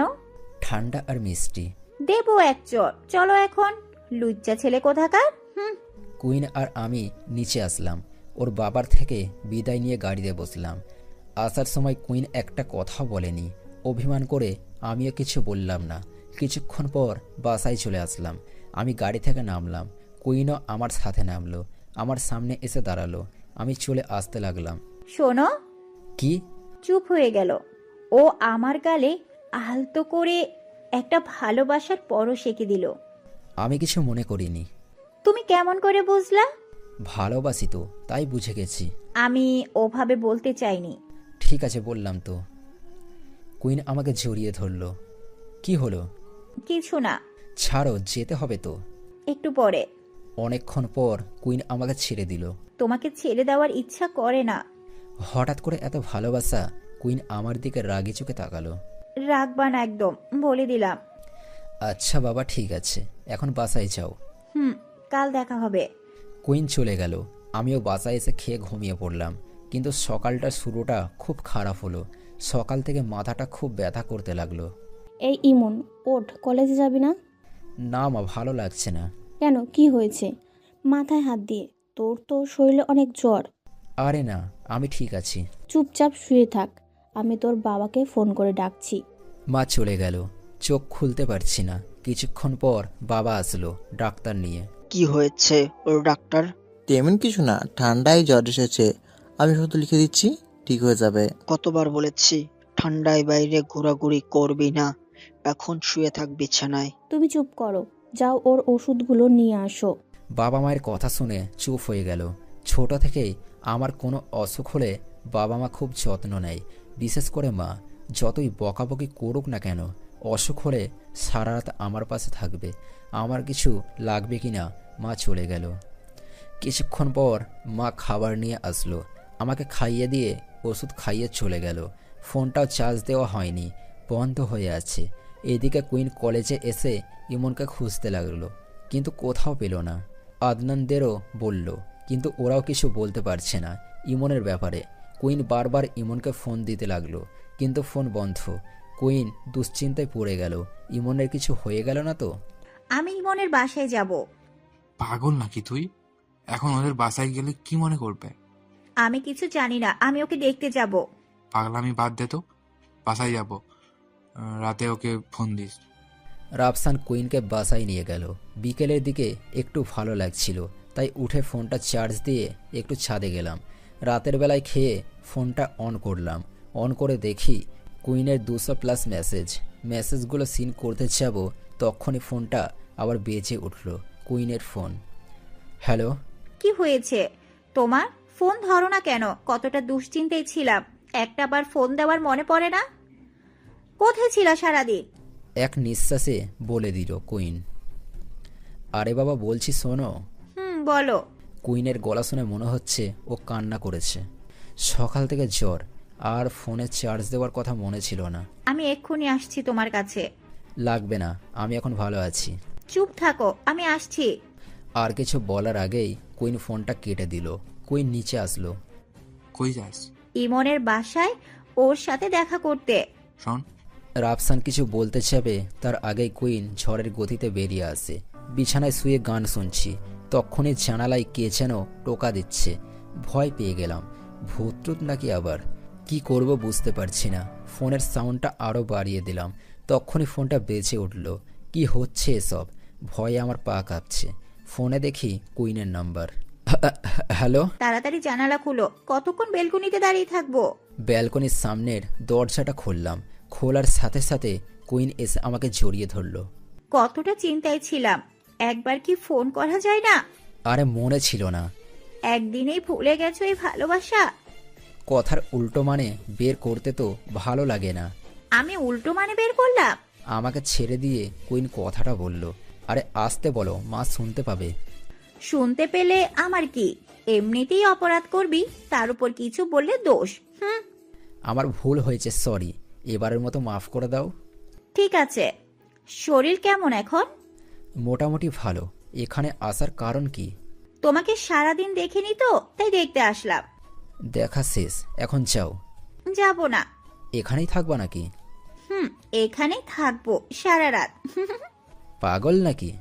ঠান্ডা আর মিষ্টি। দেবো এক চড়। চলো এখন, লুচ্চা ছেলে কোথাকার। কুইন আর আমি নিচে আসলাম। ওর বাবার থেকে বিদায় নিয়ে গাড়িতে বসলাম। আসার সময় কুইন একটা কথা বলেনি। অভিমান করে আমিও কিছু বললাম না। কিছুক্ষণ পর বাসায় চলে আসলাম। আমি গাড়ি থেকে নামলাম। কুইনও আমার সাথে নামলো, আমার সামনে এসে দাঁড়ালো। আমি চলে আসতে লাগলাম। শোনো। কি? চুপ হয়ে গেল। ও আমার গালে আলতো করে একটা ভালোবাসার পরশ এঁকে দিল। আমি কিছু মনে করিনি। তুমি কেমন করে বুঝলা? ভালোবাসি তো, তাই বুঝে গেছি। আমি ওভাবে বলতে চাইনি। ঠিক আছে বললাম তো। কুইন আমাকে জড়িয়ে ধরলো। কি হলো? কিছু না। ছাড়ো, যেতে হবে তো। একটু পরে। অনেকক্ষণ পর কুইন আমাকে ছেড়ে দিল। তোমাকে ছেড়ে দেওয়ার ইচ্ছা করে না। হঠাৎ করে এত ভালোবাসা? কুইন আমার দিকে রাগে চোখে তাকালো। রাখবা না একদম, বলে দিলাম। আচ্ছা বাবা, ঠিক আছে, এখন বাসায় যাও। কাল দেখা হবে। কুইন চলে গেল। আমিও বাসায় এসে খেয়ে ঘুমিয়ে পড়লাম। কিন্তু সকালটার শুরুটা খুব খারাপ হলো। সকাল থেকে মাথাটা খুব ব্যথা করতে লাগলো। এই ইমন, ওঠ, কলেজে যাবি না? না মা, ভালো লাগছে না। কেন, কি হয়েছে? মাথায় হাত দিয়ে। তোর তো শরীরে অনেক জ্বর। আরে না, আমি ঠিক আছি। চুপচাপ শুয়ে থাক, আমি তোর বাবাকে ফোন করে ডাকছি। মা চলে গেল। চোখ খুলতে পারছি না। কিছুক্ষণ পর বাবা আসলো ডাক্তার নিয়ে। কি হয়েছে ওর ডাক্তার? তেমন কিছু না, ঠান্ডায় জ্বর এসেছে। আমি শুধু লিখে দিচ্ছি, ঠিক হয়ে যাবে। কতবার বলেছি ঠান্ডায় বাইরে ঘোরাঘুরি করবি না। এখন শুয়ে থাক বিছানায়। তুমি চুপ করো, যাও ওর ওষুধগুলো নিয়ে আসো। বাবা মায়ের কথা শুনে চুপ হয়ে গেল। ছোট থেকেই আমার কোনো অসুখ হলে বাবা মা খুব যত্ন নেয়, বিশেষ করে মা। যতই বকাবকি করুক না কেন, অসুখ হলে সারা রাত আমার পাশে থাকবে। আমার কিছু লাগবে কি না মা চলে গেল। কিছুক্ষণ পর মা খাবার নিয়ে আসলো, আমাকে খাইয়ে দিয়ে ওষুধ খাইয়ে চলে গেল। ফোনটাও চার্জ দেওয়া হয়নি, বন্ধ হয়ে আছে। এদিকে কুইন কলেজে এসে ইমনকে খুঁজতে লাগলো, কিন্তু কোথাও পেল না। আদনানদেরও বলল, কিন্তু ওরাও কিছু বলতে পারছে না ইমনের ব্যাপারে। কুইন বারবার ইমনকে ফোন দিতে লাগলো, কিন্তু ফোন বন্ধ। কুইন দুশ্চিন্তায় পড়ে গেল, ইমনের কিছু হয়ে গেল না তো। আমি ইমনের বাসায় যাব। পাগল নাকি তুই? এখন ওদের বাসায় গেলে কি মনে করবে? আমি কিছু জানি না, আমি ওকে দেখতে যাব। পাগলামি বাদ দে তো, বাসায় যাব, রাতে ওকে ফোন দিস। রাফসান কুইনকে বাসায় নিয়ে গেল। বিকেলের দিকে একটু ভালো লাগছিল, তাই উঠে ফোনটা চার্জ দিয়ে একটু ছাদে গেলাম। রাতের বেলায় খেয়ে ফোনটা অন করলাম। অন করে দেখি কুইনের 200+ মেসেজগুলো সিন করতে যাব, তখনই ফোনটা আবার বেজে উঠল। কুইনের ফোন। হ্যালো। কি হয়েছে তোমার? ফোন ধরো না কেন? কতটা দুশ্চিন্তায় ছিলাম, একটা বার ফোন দেওয়ার মনে পড়ে না? কোথায় ছিল সারাদিন? এক নিঃশ্বাসে বলে দিল কুইন। আরে বাবা বলছি শোনো। বলো। কুইনের গলা শুনে মনে হচ্ছে ও কান্না করেছে। সকাল থেকে জ্বর, আর ফোনে চার্জ দেওয়ার কথা মনে ছিল না। আমি এক্ষুনি আসছি তোমার কাছে। লাগবে না, আমি এখন ভালো আছি। চুপ থাকো, আমি আসছি। আর কিছু বলার আগেই কুইন ফোনটা কেটে দিল। কুইন নিচে আসলো। কই যাস? ইমনের বাসায় ওর সাথে দেখা করতে। শোন। রাফসান কিছু বলতে চাবে, তার আগেই কুইন ঝড়ের গতিতে বেরিয়ে আসে। বিছানায় শুয়ে গান শুনছি, তখনই জানালায় কে যেন টোকা দিচ্ছে। ভয় পেয়ে গেলাম, ভূতটুত নাকি আবার। কি করব বুঝতে পারছি না। ফোনের সাউন্ডটা আরও বাড়িয়ে দিলাম, তখনই ফোনটা বেজে উঠল। কি হচ্ছে এসব? ভয়ে আমার পা কাঁপছে। ফোনে দেখি কুইনের নাম্বার। হ্যালো। তাড়াতাড়ি জানালা খুলো, কতক্ষণ বেলকনিতে দাঁড়িয়ে থাকবো? ব্যালকনির সামনের দরজাটা খুললাম। খোলার সাথে সাথে কুইন এসে আমাকে জড়িয়ে ধরল। কতটা চিন্তায় ছিলাম, একবার কি ফোন করা যায় না? আরে মনে ছিল না। একদিনেই ভুলে গেছো এই ভালোবাসা? কথার উল্টো মানে বের করতে তো ভালো লাগে না। আমি উল্টো মানে বের করলাম? আমাকে ছেড়ে দিয়ে কুইন কথাটা বলল। আরে আসতে বলো, মা শুনতে পাবে। শুনতে পেলে আমার কি? এমনিতেই অপরাধ করবি, তার উপর কিছু বললে দোষ। আমার ভুল হয়েছে, সরি। এবারের মতো মাফ করে দাও। ঠিক আছে। শরীর কেমন এখন? মোটামুটি ভালো। এখানে আসার কারণ কি? তোমাকে সারাদিন দেখিনি তো, তাই দেখতে আসলাম। দেখা শেষ, এখন যাও। যাব না। এখানেই থাকবা নাকি? এখানেই থাকবো সারা রাত। পাগল নাকি?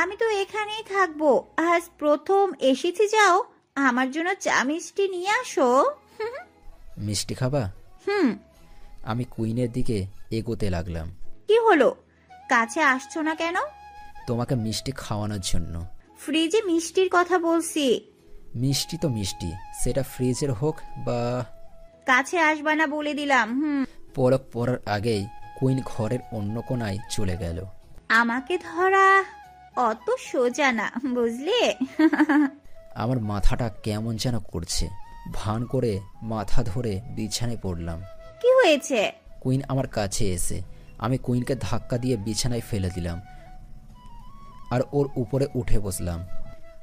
আমি তো এখানেই থাকবো। আজ প্রথম এসেছি, যাও আমার জন্য চা মিষ্টি নিয়ে আসো। মিষ্টি খাবা? আমি কুইনের দিকে এগোতে লাগলাম। কি হলো, কাছে আসছো না কেন? তোমাকে মিষ্টি খাওয়ানোর জন্য। ফ্রিজে মিষ্টির কথা বলছি। মিষ্টি তো মিষ্টি, সেটা ফ্রিজের হোক বা। কাছে আসবা না বলে দিলাম। পলক পড়ার আগেই কুইন ঘরের অন্য কোনায় চলে গেল। আমাকে ধরা অত সোজা না, বুঝলে? আমার মাথাটা কেমন যেন করছে। ভান করে মাথা ধরে বিছানায় পড়লাম। কি হয়েছে? কুইন আমার কাছে এসে আমি কুইনকে ধাক্কা দিয়ে বিছানায় ফেলে দিলাম, আর ওর উপরে উঠে বসলাম।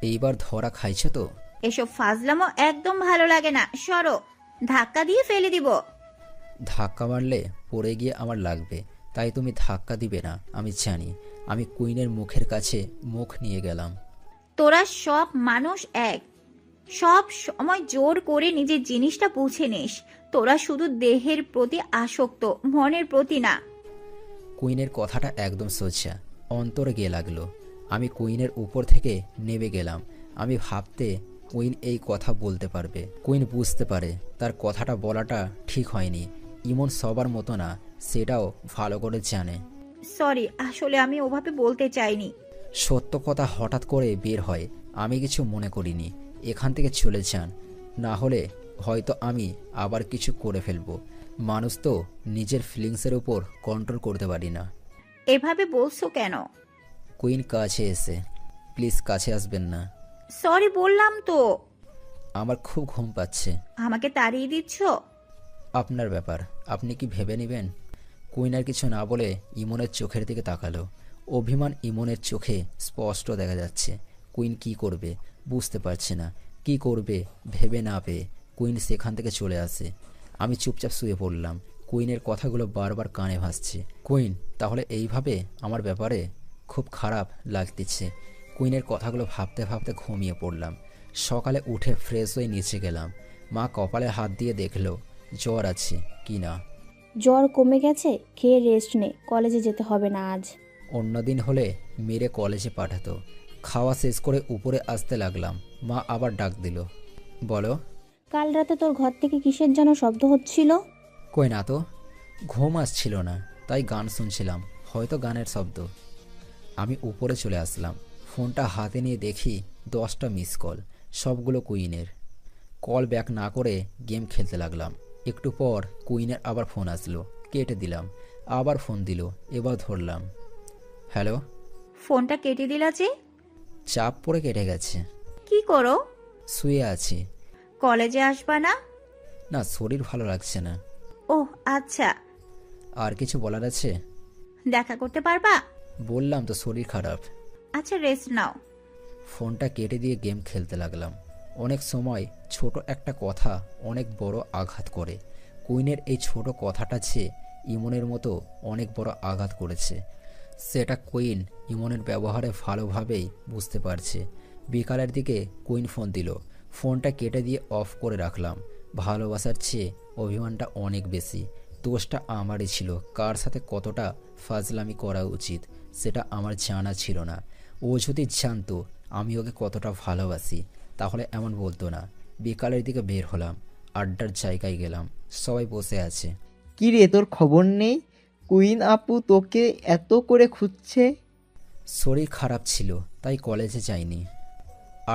এইবার ধরা খাইছো তো? এসব ফাজলামো একদম ভালো লাগে না, সরো, ধাক্কা দিয়ে ফেলে দিব। ধাক্কা মারলে পড়ে গিয়ে আমার লাগবে, তাই তুমি ধাক্কা দিবে না আমি জানি। আমি কুইনের মুখের কাছে মুখ নিয়ে গেলাম। তোরা সব মানুষ এক, সব সময় জোর করে নিজের জিনিসটা বুঝে নিস। তোরা শুধু দেহের প্রতি আসক্ত, মনের প্রতি না। কুইনের কথাটা একদম সোজা, অন্তরে গিয়ে লাগলো। আমি কুইনের উপর থেকে নেমে গেলাম। আমি ভাবতে কুইন এই কথা বলতে পারবে। কুইন বুঝতে পারে তার কথাটা বলাটা ঠিক হয়নি। ইমন সবার মতো না, সেটাও ভালো করে জানে। সরি, আসলে আমি ওভাবে বলতে চাইনি। সত্য কথা হঠাৎ করে বের হয়, আমি কিছু মনে করিনি। এখান থেকে চলে যান, না হলে হয়তো আমি আবার কিছু করে ফেলবো। মানুষ তো নিজের ফিলিংসের উপর কন্ট্রোল করতে পারি না। এভাবে বলছো কেন? কুইন কাছে এসে, প্লিজ কাছে আসবেন না। সরি বললাম তো। আমার খুব ঘুম পাচ্ছে। আমাকে তাড়িয়ে দিচ্ছ? আপনার ব্যাপার, আপনি কি ভেবে নেবেন? কুইন আর কিছু না বলে ইমনের চোখের দিকে তাকালো। অভিমান ইমনের চোখে স্পষ্ট দেখা যাচ্ছে। কুইন কি করবে বুঝতে পারছে না, কি করবে ভেবে না পেয়ে কুইন সেখান থেকে চলে আসে। আমি চুপচাপ শুয়ে পড়লাম। কুইনের কথাগুলো বারবার কানে ভাসছে। কুইন তাহলে এইভাবে আমার ব্যাপারে খুব খারাপ লাগতেছে। কুইনের কথাগুলো ভাবতে ভাবতে ঘুমিয়ে পড়লাম। সকালে উঠে ফ্রেশ হয়ে নিচে গেলাম। মা কপালে হাত দিয়ে দেখলো জ্বর আছে কি না। জ্বর কমে গেছে, খেয়ে রেস্ট নে, কলেজে যেতে হবে না আজ। অন্যদিন হলে মেরে কলেজে পাঠাতো। খাওয়া শেষ করে উপরে আসতে লাগলাম। মা আবার ডাক দিল, বলো। কাল রাতে তোর ঘর থেকে কিসের যেন শব্দ হচ্ছিল? কই না তো, ঘুম আসছিল না তাই গান শুনছিলাম, হয়তো গানের শব্দ। আমি উপরে চলে আসলাম। ফোনটা হাতে নিয়ে দেখি 10টা মিস কল, সবগুলো কুইনের। কল ব্যাক না করে গেম খেলতে লাগলাম। একটু পর কুইনের আবার ফোন আসলো, কেটে দিলাম। আবার ফোন দিল, এবার ধরলাম। হ্যালো। ফোনটা কেটে দিলা যে? চাপ পড়ে কেটে গেছে। কি করো? শুয়ে আছি। কলেজে আসবা না? না, শরীর ভালো লাগছে না। ওহ আচ্ছা। আর কিছু বলার আছে? দেখা করতে পারবা? বললাম তো শরীর খারাপ। আচ্ছা রেস্ট নাও। ফোনটা কেটে দিয়ে গেম খেলতে লাগলাম। অনেক সময় ছোট একটা কথা অনেক বড় আঘাত করে। কুইনের এই ছোট কথাটা চেয়ে ইমনের মতো অনেক বড় আঘাত করেছে। সেটা কুইন ইমনের ব্যবহারে ভালোভাবেই বুঝতে পারছে। বিকালের দিকে কুইন ফোন দিল। ফোনটা কেটে দিয়ে অফ করে রাখলাম। ভালোবাসার চেয়ে অভিমানটা অনেক বেশি। দোষটা আমারই ছিল। কার সাথে কতটা ফাজলামি করা উচিত সেটা আমার জানা ছিল না। ও যদি জানতো আমি ওকে কতটা ভালোবাসি তাহলে এমন বলতো না। বিকালের দিকে বের হলাম, আড্ডার জায়গায় গেলাম। সবাই বসে আছে। কি রে, তোর খবর নেই? কুইন আপু তোকে এত করে খুঁজছে। শরীর খারাপ ছিল তাই কলেজে যাইনি।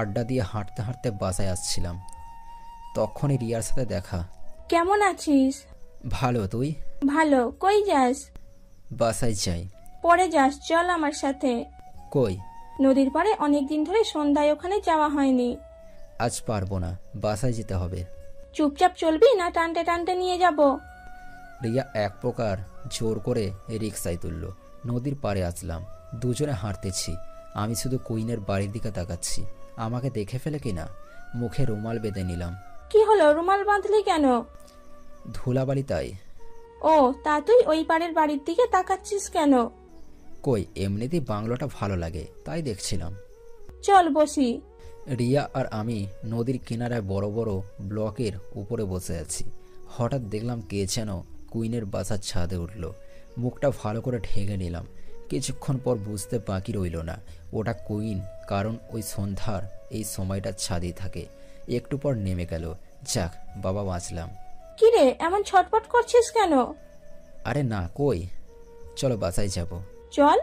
আড্ডা দিয়ে হাঁটতে হাঁটতে বাসায় আসছিলাম, তখনই রিয়ার সাথে দেখা। কেমন আছিস? ভালো, তুই? ভালো। কই যাস? বাসায় যাই। পরে যাস, চল আমার সাথে। কই? নদীর পাড়ে অনেকদিন ধরে সন্ধ্যায় ওখানে যাওয়া হয়নি। আজ পারবো না, বাসায় যেতে হবে। চুপচাপ চলবি না টানতে টানতে নিয়ে যাব? রিয়া এক প্রকার জোর করে রিক্সায় তুলল। নদীর পাড়ে আসলাম। দুজনে হাঁটতেছি। আমি শুধু কুইনের বাড়ির দিকে তাকাচ্ছি, আমাকে দেখে ফেলে কিনা। মুখে রুমাল বেঁধে নিলাম। কি হলো, রুমাল বাঁধলি কেন? ধুলাবালি তাই। ও তা তুই ওই পাড়ের বাড়ির দিকে তাকাচ্ছিস কেন? কই, এমনিতেই বাংলোটা ভালো লাগে তাই দেখছিলাম। চল বসি। রিয়া আর আমি নদীর কিনারায় বড় বড় ব্লকের উপরে বসে আছি। হঠাৎ দেখলাম কে যেন কুইনের বাসার ছাদে উঠল। মুখটা ভালো করে ঢেকে নিলাম। কিছুক্ষণ পর বুঝতে বাকি রইল না ওটা কুইন, কারণ ওই সন্ধ্যার এই সময়টা ছাদেই থাকে। একটু পর নেমে গেল। যাক বাবা, বাঁচলাম। কি রে, এমন ছটপট করছিস কেন? আরে না, কই, চলো বাসায় যাব। চল।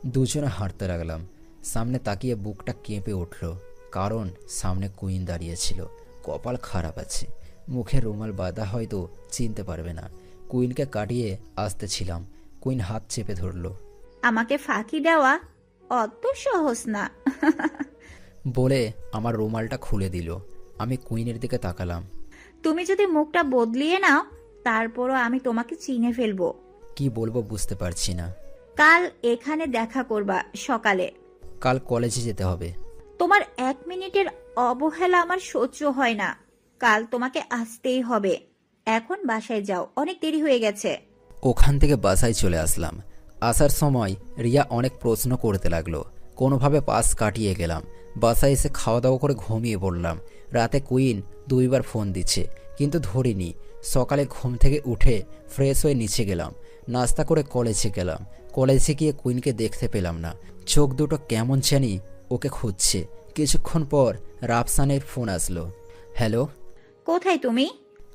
দুজনে হাঁটতে লাগলাম। সামনে তাকিয়ে বুকটা কেঁপে উঠল, কারণ সামনে কুইন দাঁড়িয়েছিল। কপাল খারাপ আছে, মুখে রুমাল বাঁধা, হয়তো চিনতে পারবে না। কুইনকে কাটিয়ে আসতেছিলাম, কুইন হাত চেপে ধরল। আমাকে ফাঁকি দেওয়া অত সহজ না। বলে আমার রুমালটা খুলে দিল। আমি কুইনের দিকে তাকালাম। তুমি যদি মুখটা বদলিয়ে নাও তারপরও আমি তোমাকে চিনে ফেলবো। কি বলবো বুঝতে পারছি না। কাল এখানে দেখা করবা সকালে। কাল কলেজে যেতে হবে। তোমার 1 মিনিটের অবহেলা আমার সহ্য হয় না। কাল তোমাকে আসতেই হবে। এখন বাসায় যাও, অনেক দেরি হয়ে গেছে। ওখান থেকে বাসায় চলে আসলাম। আসার সময় রিয়া অনেক প্রশ্ন করতে লাগলো। কোনোভাবে পাস কাটিয়ে গেলাম। বাসায় এসে খাওয়া দাওয়া করে ঘুমিয়ে পড়লাম। রাতে কুইন 2বার ফোন দিচ্ছে কিন্তু ধরিনি। সকালে ঘুম থেকে উঠে ফ্রেশ হয়ে নিচে গেলাম। নাস্তা করে কলেজে গেলাম। কলেজে গিয়ে কুইনকে দেখতে পেলাম না। চোখ দুটো কেমন জানি ওকে খুঁজছে। কিছুক্ষণ পর রাফসানের ফোন আসলো। হ্যালো। কোথায় তুমি?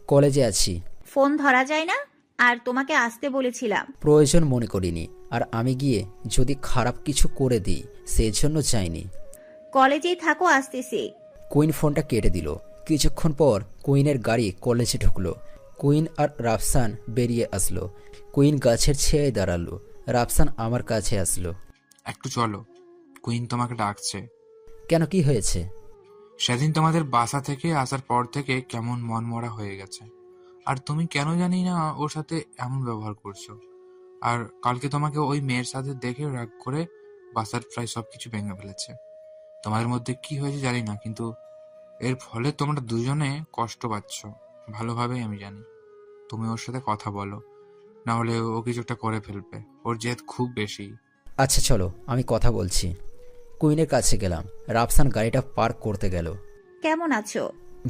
কলেজে আছি। ফোন ধরা যায় না, আর তোমাকে আসতে বলেছিলাম। প্রয়োজন মনে করিনি, আর আমি গিয়ে যদি খারাপ কিছু করে দিই সেজন্য চাইনি। কলেজেই থাকো, আসতেছি। কুইন ফোনটা কেটে দিল। কিছুক্ষণ পর কুইনের গাড়ি কলেজে ঢুকলো। কুইন আর রাফসান বেরিয়ে আসলো। কুইন গাছের ছেয়ে দাঁড়ালো। রাফসান আমার কাছে আসলো। একটু চলো, কুইন তোমাকে ডাকছে। কেন, কি হয়েছে? সেদিন তোমাদের বাসা থেকে আসার পর থেকে কেমন মনমরা হয়ে গেছে, আর তুমি কেন জানি না ওর সাথে এমন ব্যবহার করছো। আর কালকে তোমাকে ওই মেয়ের সাথে দেখে রাগ করে বাসার প্রায় সবকিছু ভেঙে ফেলেছে। তোমাদের মধ্যে কি হয়েছে জানি না, কিন্তু এর ফলে তোমরা দুজনে কষ্ট পাচ্ছ ভালোভাবেই আমি জানি। তুমি ওর সাথে কথা বলো, না হলে ও কিছু একটা করে ফেলবে। ওর জেদ খুব বেশি। আচ্ছা চলো, আমি কথা বলছি। কুইনের কাছে গেলাম। রাফসান গাড়িটা পার্ক করতে গেল। কেমন আছো?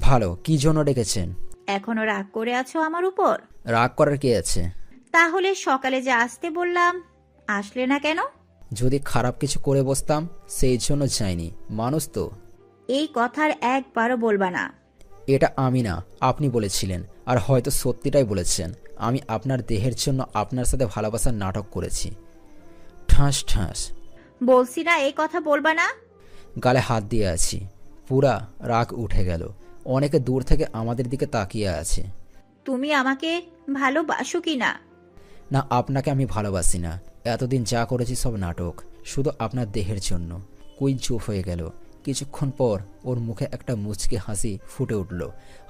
ভালো। কি জন্য ডেকেছেন? এখনো রাগ করে আছো আমার উপর? রাগ করার কি আছে? তাহলে সকালে যে আসতে বললাম আসলে না কেন? যদি খারাপ কিছু করে বসতাম সেই জন্য যাইনি, মানুষ তো। এই কথার একবারও বলবা না। এটা আমি না, আপনি বলেছিলেন, আর হয়তো সত্যিটাই বলেছেন। আমি আপনার দেহের জন্য আপনার সাথে ভালোবাসার নাটক করেছি। ঠাস ঠাস। বলছি না এই কথা বলবা না। গালে হাত দিয়ে আছি। পুরা রাগ উঠে গেল। অনেকে দূর থেকে আমাদের দিকে তাকিয়ে আছে। তুমি আমাকে ভালোবাসো কি না? না, আপনাকে আমি ভালোবাসি না। এতদিন যা করেছি সব নাটক, শুধু আপনার দেহের জন্য। কুইন চুপ হয়ে গেল। কিছুক্ষণ পর ওর মুখে একটা মুচকি হাসি ফুটে উঠল।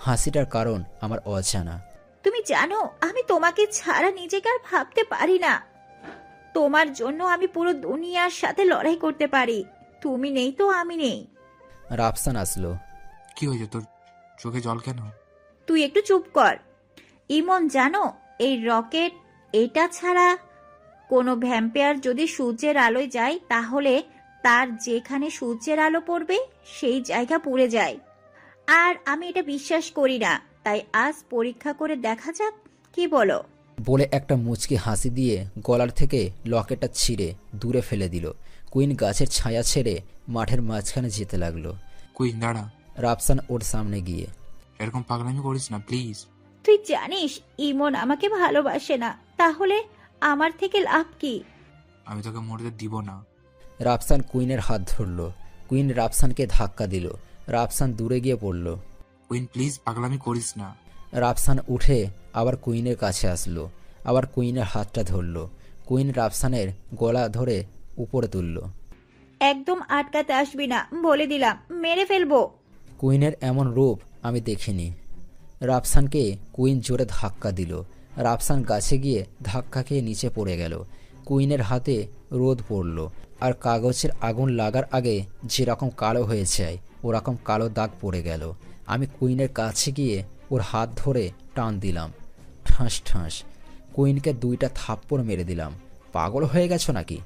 হাসিটার কারণ আমার অজানা। তুমি জানো আমি তোমাকে ছাড়া নিজেকে আর ভাবতে পারি না। তোমার জন্য আমি পুরো দুনিয়ার সাথে লড়াই করতে পারি। তুমি নেই তো আমি নেই। রাফসান আসলো। কি হয়েছে তোর? চোখে জল কেন? তুই একটু চুপ কর। ইমন, জানো এই রকেট, এটা ছাড়া কোনো ভ্যাম্পায়ার যদি সূর্যের আলোয় যায় তাহলে তার যেখানে সূর্যের আলো পড়বে সেই জায়গা পুড়ে যায়। আর আমি এটা বিশ্বাস করি না, তাই আজ পরীক্ষা করে দেখা যাক, কি বলো? বলে একটা মুচকি হাসি দিয়ে গলার থেকে লকেটটা ছিঁড়ে দূরে ফেলে দিল। কুইন গাছের ছায়া ছেড়ে মাঠের মাঝখানে যেতে লাগলো। কুইন দাঁড়া। রাফসান ওর সামনে গিয়ে, এরকম পাগলামি করিস না প্লিজ। তুই জানিস ইমন আমাকে ভালোবাসে না, তাহলে আমার থেকে লাভ কি? আমি তোকে মরতে দিব না। রাফসান কুইনের হাত ধরল। কুইন রাফসানকে ধাক্কা দিল। রাফসান দূরে গিয়ে পড়ল। কুইন প্লিজ পাগলামি করিস না। রাফসান উঠে আবার কুইনের কাছে আসলো। আবার কুইনের হাতটা ধরল। কুইন রাফসানের গলা ধরে উপরে তুলল। একদম আটকাতে আসবি না, বলে দিলাম, মেরে ফেলবো। কুইনের এমন রূপ আমি দেখিনি। রাফসানকে কুইন জোরে ধাক্কা দিল। রাফসান গাছে গিয়ে ধাক্কা খেয়ে নিচে পড়ে গেল। কুইনের হাতে রোদ পড়ল, আর কাগজের আগুন লাগার আগে যেরকম কালো হয়ে যায় ওরকম কালো দাগ পড়ে গেল। আমি কুইনের কাছে গিয়ে ওর হাত ধরে টান দিলাম। ঠাস ঠাস। কুইনকে 2টা থাপ্পড় মেরে দিলাম। পাগল হয়ে গেছো নাকি?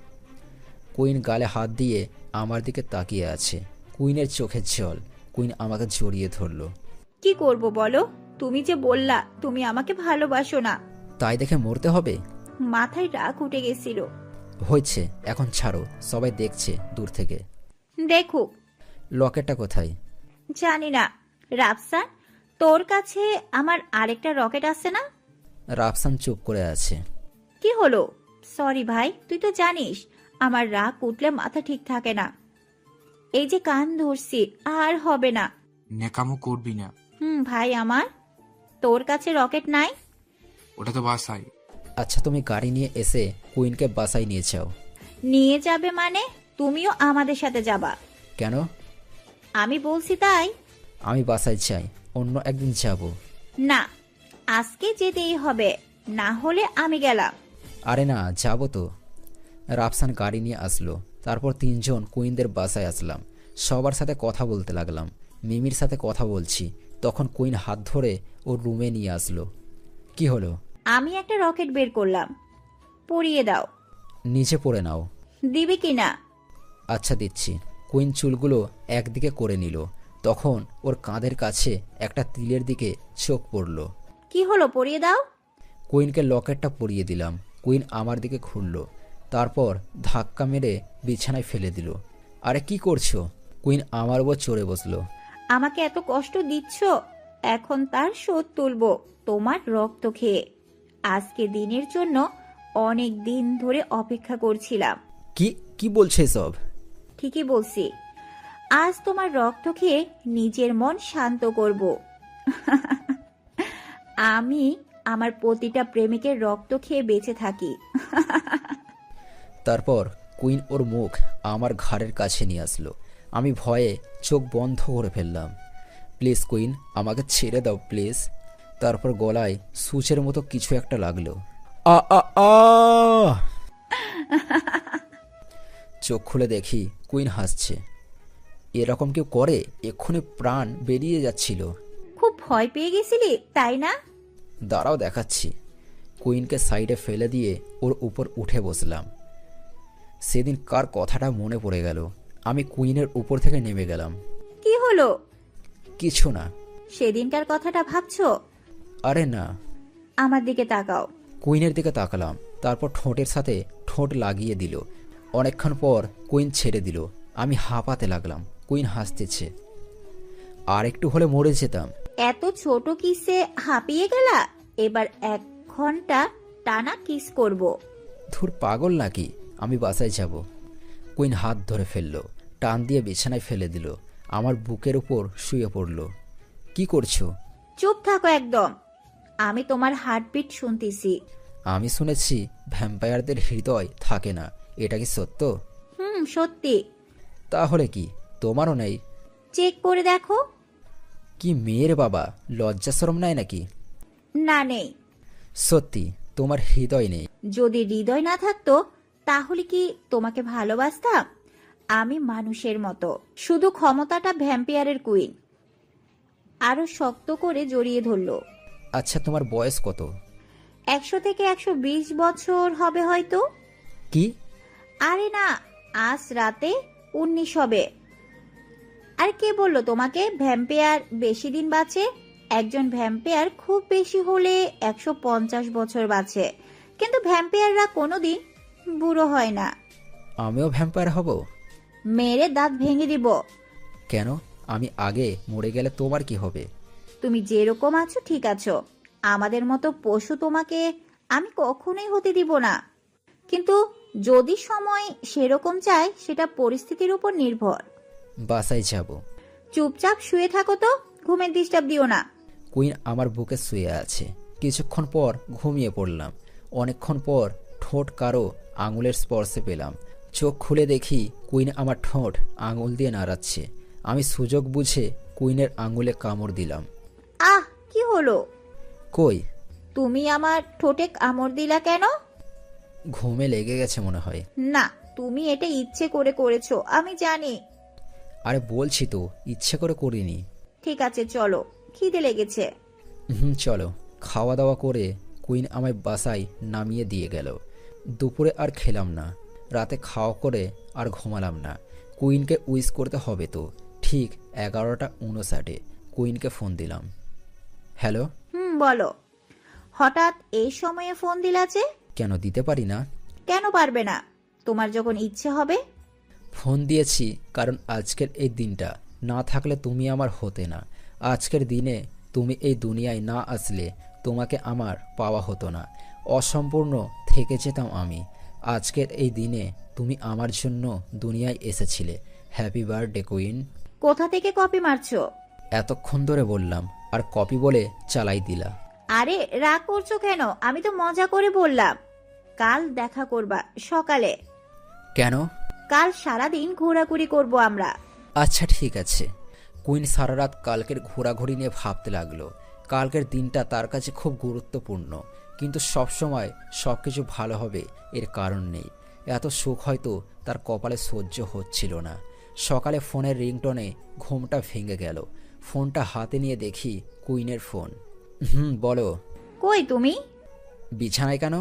কুইন গালে হাত দিয়ে আমার দিকে তাকিয়ে আছে। কুইনের চোখের জল। কুইন আমাকে জড়িয়ে ধরল। কি করব বলো? তুমি যে বললা তুমি আমাকে ভালোবাসো না। তাই দেখে মরতে হবে? মাথায় রাগ উঠে গেছিল। হয়েছে, এখন ছাড়ো, সবাই দেখছে দূর থেকে। দেখো। লকেটটা কোথায়? জানি না। রাফসান, তোর কাছে আমার আরেকটা রকেট আছে না? রাফসান চুপ করে আছে। কি হলো? সরি ভাই, তুই তো জানিস আমার রাগ উঠলে মাথা ঠিক থাকে না। এই যে কান ধরছি, আর হবে না। নেকামো করবি না। ভাই আমার, তোর কাছে রকেট নাই? ওটা তো বাসায়। আচ্ছা, তুমি গাড়ি নিয়ে এসে কুইনকে বাসায় নিয়ে যাও। নিয়ে যাবে মানে? তুমিও আমাদের সাথে যাবা? কেন? আমি বলছি তাই। আমি বাসায় চাই, অন্য একদিন যাব। না, আজকে যেতেই হবে, না হলে আমি গেলাম। আরে না, যাব তো। রাফসান গাড়ি নিয়ে আসলো। তারপর 3 জন কুইনদের বাসায় আসলাম। সবার সাথে কথা বলতে লাগলাম। মিমির সাথে কথা বলছি, তখন কুইন হাত ধরে ওর রুমে নিয়ে আসলো। কি হলো? আমি একটা রকেট বের করলাম, পরিয়ে দাও। নিচে পড়ে নাও। দিবি কি না? আচ্ছা দিচ্ছি। কুইন চুলগুলো একদিকে করে নিল। তখন ওর কাঁধের কাছে একটা তিলের দিকে চোখ পড়ল। কি হলো, পরিয়ে দাও। কুইনকে লকেটটা পরিয়ে দিলাম। কুইন আমার দিকে ঘুরল, তারপর ধাক্কা মেরে বিছানায় ফেলে দিল। আরে কি করছো? কুইন আমার উপর চড়ে বসলো। আমাকে এত কষ্ট দিচ্ছ, এখন তার শোধ তুলবো তোমার রক্ত খেয়ে। আজকে দিনের জন্য অনেক দিন ধরে অপেক্ষা করছিলাম। কি বলছে সব? ঠিকই বলছি, আজ তোমার রক্ত খেয়ে নিজের মন শান্ত করব। আমি আমার প্রতিটা প্রেমিকের রক্ত খেয়ে বেঁচে থাকি। তারপর কুইন ওর মুখ আমার ঘাড়ের কাছে নিয়ে আসলো। আমি ভয়ে চোখ বন্ধ করে ফেললাম। প্লিজ কুইন, আমাকে ছেড়ে দাও প্লিজ। তারপর গলায় সুচের মতো কিছু একটা লাগলো। আ আ আ চোখ খুলে দেখি কুইন হাসছে। এরকম কেউ করে? এক্ষুনি প্রাণ বেরিয়ে যাচ্ছিল। খুব ভয় পেয়ে গেছিলি তাই না? দাঁড়াও দেখাচ্ছি। কুইনকে সাইডে ফেলে দিয়ে ওর উপর উঠে বসলাম। সেদিন কার কথাটা মনে পড়ে গেল। আমি কুইনের উপর থেকে নেমে গেলাম। কি হলো? কিছু না। সেদিনকার কথাটা ভাবছো? আরে না। আমার দিকে তাকাও। কুইনের দিকে তাকালাম। তারপর ঠোঁটের সাথে ঠোঁট লাগিয়ে দিল। অনেকক্ষণ পর কুইন ছেড়ে দিল। আমি হাঁপাতে লাগলাম। কুইন হাসতেছে। আর একটু হলে মরে যেতাম। এত ছোট কিসে হাঁপিয়ে গেলা? এবার 1 ঘন্টা টানা কিস করব। ধুর, পাগল নাকি? আমি বাসায় যাব। কুইন হাত ধরে ফেলল, টান দিয়ে বিছানায় ফেলে দিল। আমার বুকের উপর শুয়ে পড়ল। কি করছো? চুপ থাকো একদম। আমি তোমার হার্টবিট শুনতেছি। আমি শুনেছি ভ্যাম্পায়ারদের হৃদয় থাকে না। এটা কি সত্য? সত্যি। তাহলে কি তোমারও নেই? চেক করে দেখো। কি মেয়ের বাবা, লজ্জা শরম নাই নাকি? না, নেই। সত্যি তোমার হৃদয় নেই? যদি হৃদয় না থাকতো তাহলে কি তোমাকে ভালোবাসতাম? আমি মানুষের মতো, শুধু ক্ষমতাটা ভ্যাম্পায়ারের। কুইন আরো শক্ত করে জড়িয়ে ধরল। আচ্ছা, তোমার বয়স কত? 100 থেকে 120 বছর হবে হয়তো। কি? আরে না, আজ রাতে 19 হবে। আর কে বললো তোমাকে ভ্যাম্পায়ার বেশি দিন বাঁচে? একজন ভ্যাম্পায়ার খুব বেশি হলে 150 বছর বাঁচে, কিন্তু ভ্যাম্পায়াররা কোনোদিন বুড়ো হয় না। আমিও ভ্যাম্পায়ার হব? মেরে দাঁত ভেঙে দিব। কেন? আমি আগে মরে গেলে তোমার কি হবে? তুমি যেরকম আছো ঠিক আছো। আমাদের মতো পশু তোমাকে আমি কখনোই হতে দিব না। কিন্তু যদি সময় সেরকম চায়, সেটা পরিস্থিতির উপর নির্ভর। বাসায় যাব। চুপচাপ শুয়ে থাকো তো, ঘুমের ডিস্টার্ব দিও না। কুইন আমার বুকে শুয়ে আছে। কিছুক্ষণ পর ঘুমিয়ে পড়লাম। অনেকক্ষণ পর ঠোঁট কারো আঙুলের স্পর্শে পেলাম। চোখ খুলে দেখি কুইন আমার ঠোঁট আঙুল দিয়ে নাড়াচ্ছে। আমি সুযোগ বুঝে কুইনের আঙুলে কামড় দিলাম। আহ, কি হলো? কই? তুমি আমার ঠোঁটে কামড় দিলা কেন? ঘুমে লেগে গেছে মনে হয়। না, তুমি এটা ইচ্ছে করে করেছো, আমি জানি। আরে বলছি তো, ইচ্ছে করে করিনি। ঠিক আছে চলো, খিদে লেগেছে। চলো। খাওয়া দাওয়া করে কুইন আমায় বাসায় নামিয়ে দিয়ে গেল। দুপুরে আর খেলাম না। রাতে খাওয়া করে আর ঘুমালাম না। কুইনকে উইশ করতে হবে তো। ঠিক 11:59 কুইনকে ফোন দিলাম। হ্যালো। বলো। হঠাৎ এই সময়ে ফোন দিলা যে? কেন দিতে পারি না? কেন পারবে না? তোমার যখন ইচ্ছে হবে। ফোন দিয়েছি কারণ আজকের এই দিনটা না থাকলে তুমি আমার হতে না। আজকের দিনে তুমি এই দুনিয়ায় না আসলে তোমাকে আমার পাওয়া হতো না। অসম্পূর্ণ থেকে যেতাম আমি। আজকের এই দিনে তুমি আমার জন্য দুনিয়ায় এসেছিলে। Happy birthday queen. কোথা থেকে কপি মারছো? এতক্ষণ ধরে বললাম আর কপি বলে চালাই দিলা। আরে রাগ করছো কেন? আমি তো মজা করে বললাম। কাল দেখা করবা সকালে। কেন? কাল সারাদিন ঘোরাঘুরি করব আমরা। আচ্ছা ঠিক আছে। কুইন সারা রাত কালকের ঘোরাঘুরি নিয়ে ভাবতে লাগলো। কালকের দিনটা তার কাছে খুব গুরুত্বপূর্ণ, কিন্তু সবসময় সব কিছু ভালো হবে এর কারণ নেই। এত সুখ হয়তো তার কপালে সহ্য হচ্ছিল না। সকালে ফোনের রিংটনে ঘুমটা ভেঙে গেল। ফোনটা হাতে নিয়ে দেখি কুইনের ফোন। বলো। কই তুমি? বিছানায় কেন?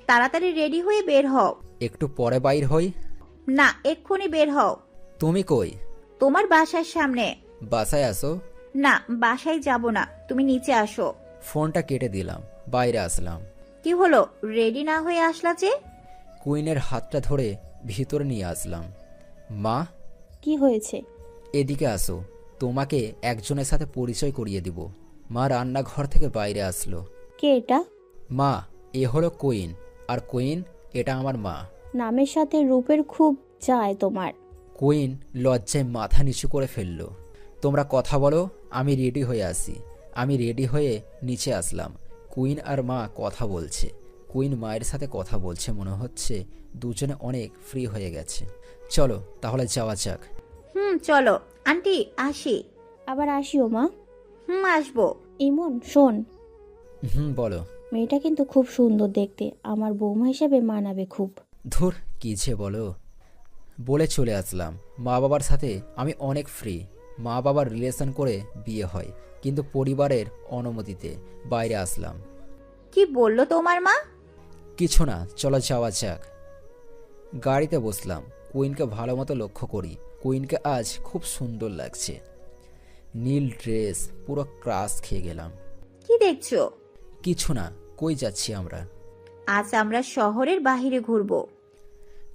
তাড়াতাড়ি রেডি হয়ে বের হও। একটু পরে বাইর হই। না, এক্ষুনি বের হও। তুমি কই? তোমার বাসার সামনে। বাসায় আসো। না, বাসায় যাব না, তুমি নিচে আসো। ফোনটা কেটে দিলাম, বাইরে আসলাম। কি হলো, রেডি না হয়ে আসলা যে? কুইনের হাতটা ধরে ভিতরে নিয়ে আসলাম। মা। কি হয়েছে? এদিকে আসো, তোমাকে একজনের সাথে পরিচয় করিয়ে দিব। মা রান্নাঘর থেকে বাইরে আসলো। কে এটা? মা, এ হলো কুইন, আর কুইন এটা আমার মা। নামের সাথে রূপের খুব যায় তোমার। কুইন লজ্জায় মাথা নিচু করে ফেলল। তোমরা কথা বলো, আমি রেডি হয়ে আসি। আমি রেডি হয়ে নিচে আসলাম। কুইন আর মা কথা বলছে। কুইন মায়ের সাথে কথা বলছে, মনে হচ্ছে দুজনে অনেক ফ্রি হয়ে গেছে। চলো তাহলে যাওয়া যাক। চলো আন্টি, আসি। আবার আসিও মা। আসবো। ইমন শোন, বলো। মেয়েটা কিন্তু খুব সুন্দর দেখতে, আমার বৌমা হিসেবে মানাবে খুব। ধুর, কি যে বলো। বলে চলে আসলাম। মা বাবার সাথে আমি অনেক ফ্রি। মা বাবার রিলেশন করে বিয়ে হয়, কিন্তু পরিবারের অনুমতিতে বাইরে আসলাম। কি বললো তোমার মা? কিছু না, চলো যাওয়া যাক। গাড়িতে বসলাম। কুইনকে ভালো মতো লক্ষ্য করি। কুইনকে আজ খুব সুন্দর লাগছে। নীল ড্রেস, পুরো ক্রাশ খেয়ে গেলাম। কি দেখছো? কিছু না, কই যাচ্ছি আমরা? আজ আমরা শহরের বাইরে ঘুরবো।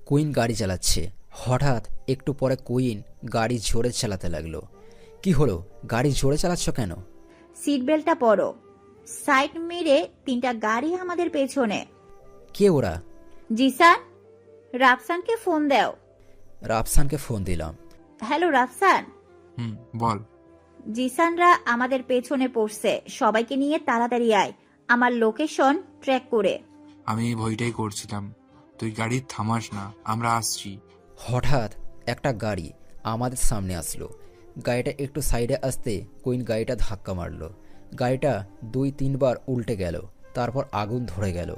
কুইন গাড়ি চালাচ্ছে। হঠাৎ একটু পরে কুইন গাড়ি জোরে চালাতে লাগলো। কি হলো, গাড়ি জোরে চালাচ্ছ কেন? সিট বেল্টটা পরো। সাইড মিরে 3টা গাড়ি আমাদের পেছনে। কে ওরা? জিসান, রাফসানকে ফোন দাও। রাফসানকে ফোন দিলাম। হ্যালো রাফসান। বল। জিসানরা আমাদের পেছনে পড়ছে, সবাইকে নিয়ে তাড়াতাড়ি আয় আমার লোকেশন ট্র্যাক করে। আমি ভয়টাই করছিলাম, তুই গাড়ি থামাস না, আমরা আসছি। হঠাৎ একটা গাড়ি আমাদের সামনে আসলো। গাড়িটা একটু সাইডে আসতে কুইন গাড়িটা ধাক্কা মারলো। গাড়িটা 2-3 বার উল্টে গেল, তারপর আগুন ধরে গেল।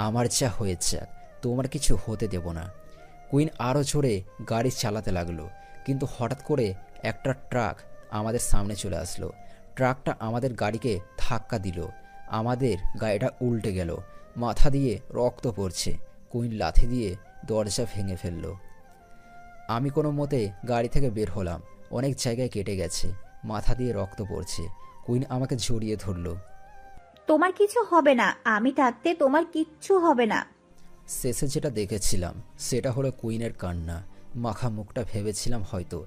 আমার যা হয়েছে, তোমার কিছু হতে দেব না। কুইন আরও জোরে গাড়ি চালাতে লাগলো, কিন্তু হঠাৎ করে একটা ট্রাক আমাদের সামনে চলে আসলো। ট্রাকটা আমাদের গাড়িকে ধাক্কা দিল। আমাদের গাড়িটা উল্টে গেল, মাথা দিয়ে রক্ত পড়ছে। কুইন লাথি দিয়ে দরজা ভেঙে ফেললো। আমি কোনো মতে গাড়ি থেকে বের হলাম। অনেক জায়গায় কেটে গেছে, মাথা দিয়ে রক্ত পড়ছে। কুইন আমাকে জড়িয়ে ধরলো। তোমার কিছু হবে না, আমি থাকতে তোমার কিচ্ছু হবে না। শেষে যেটা দেখেছিলাম সেটা হলো কুইনের কান্না। মাখা মুখটা ভেবেছিলাম হয়তো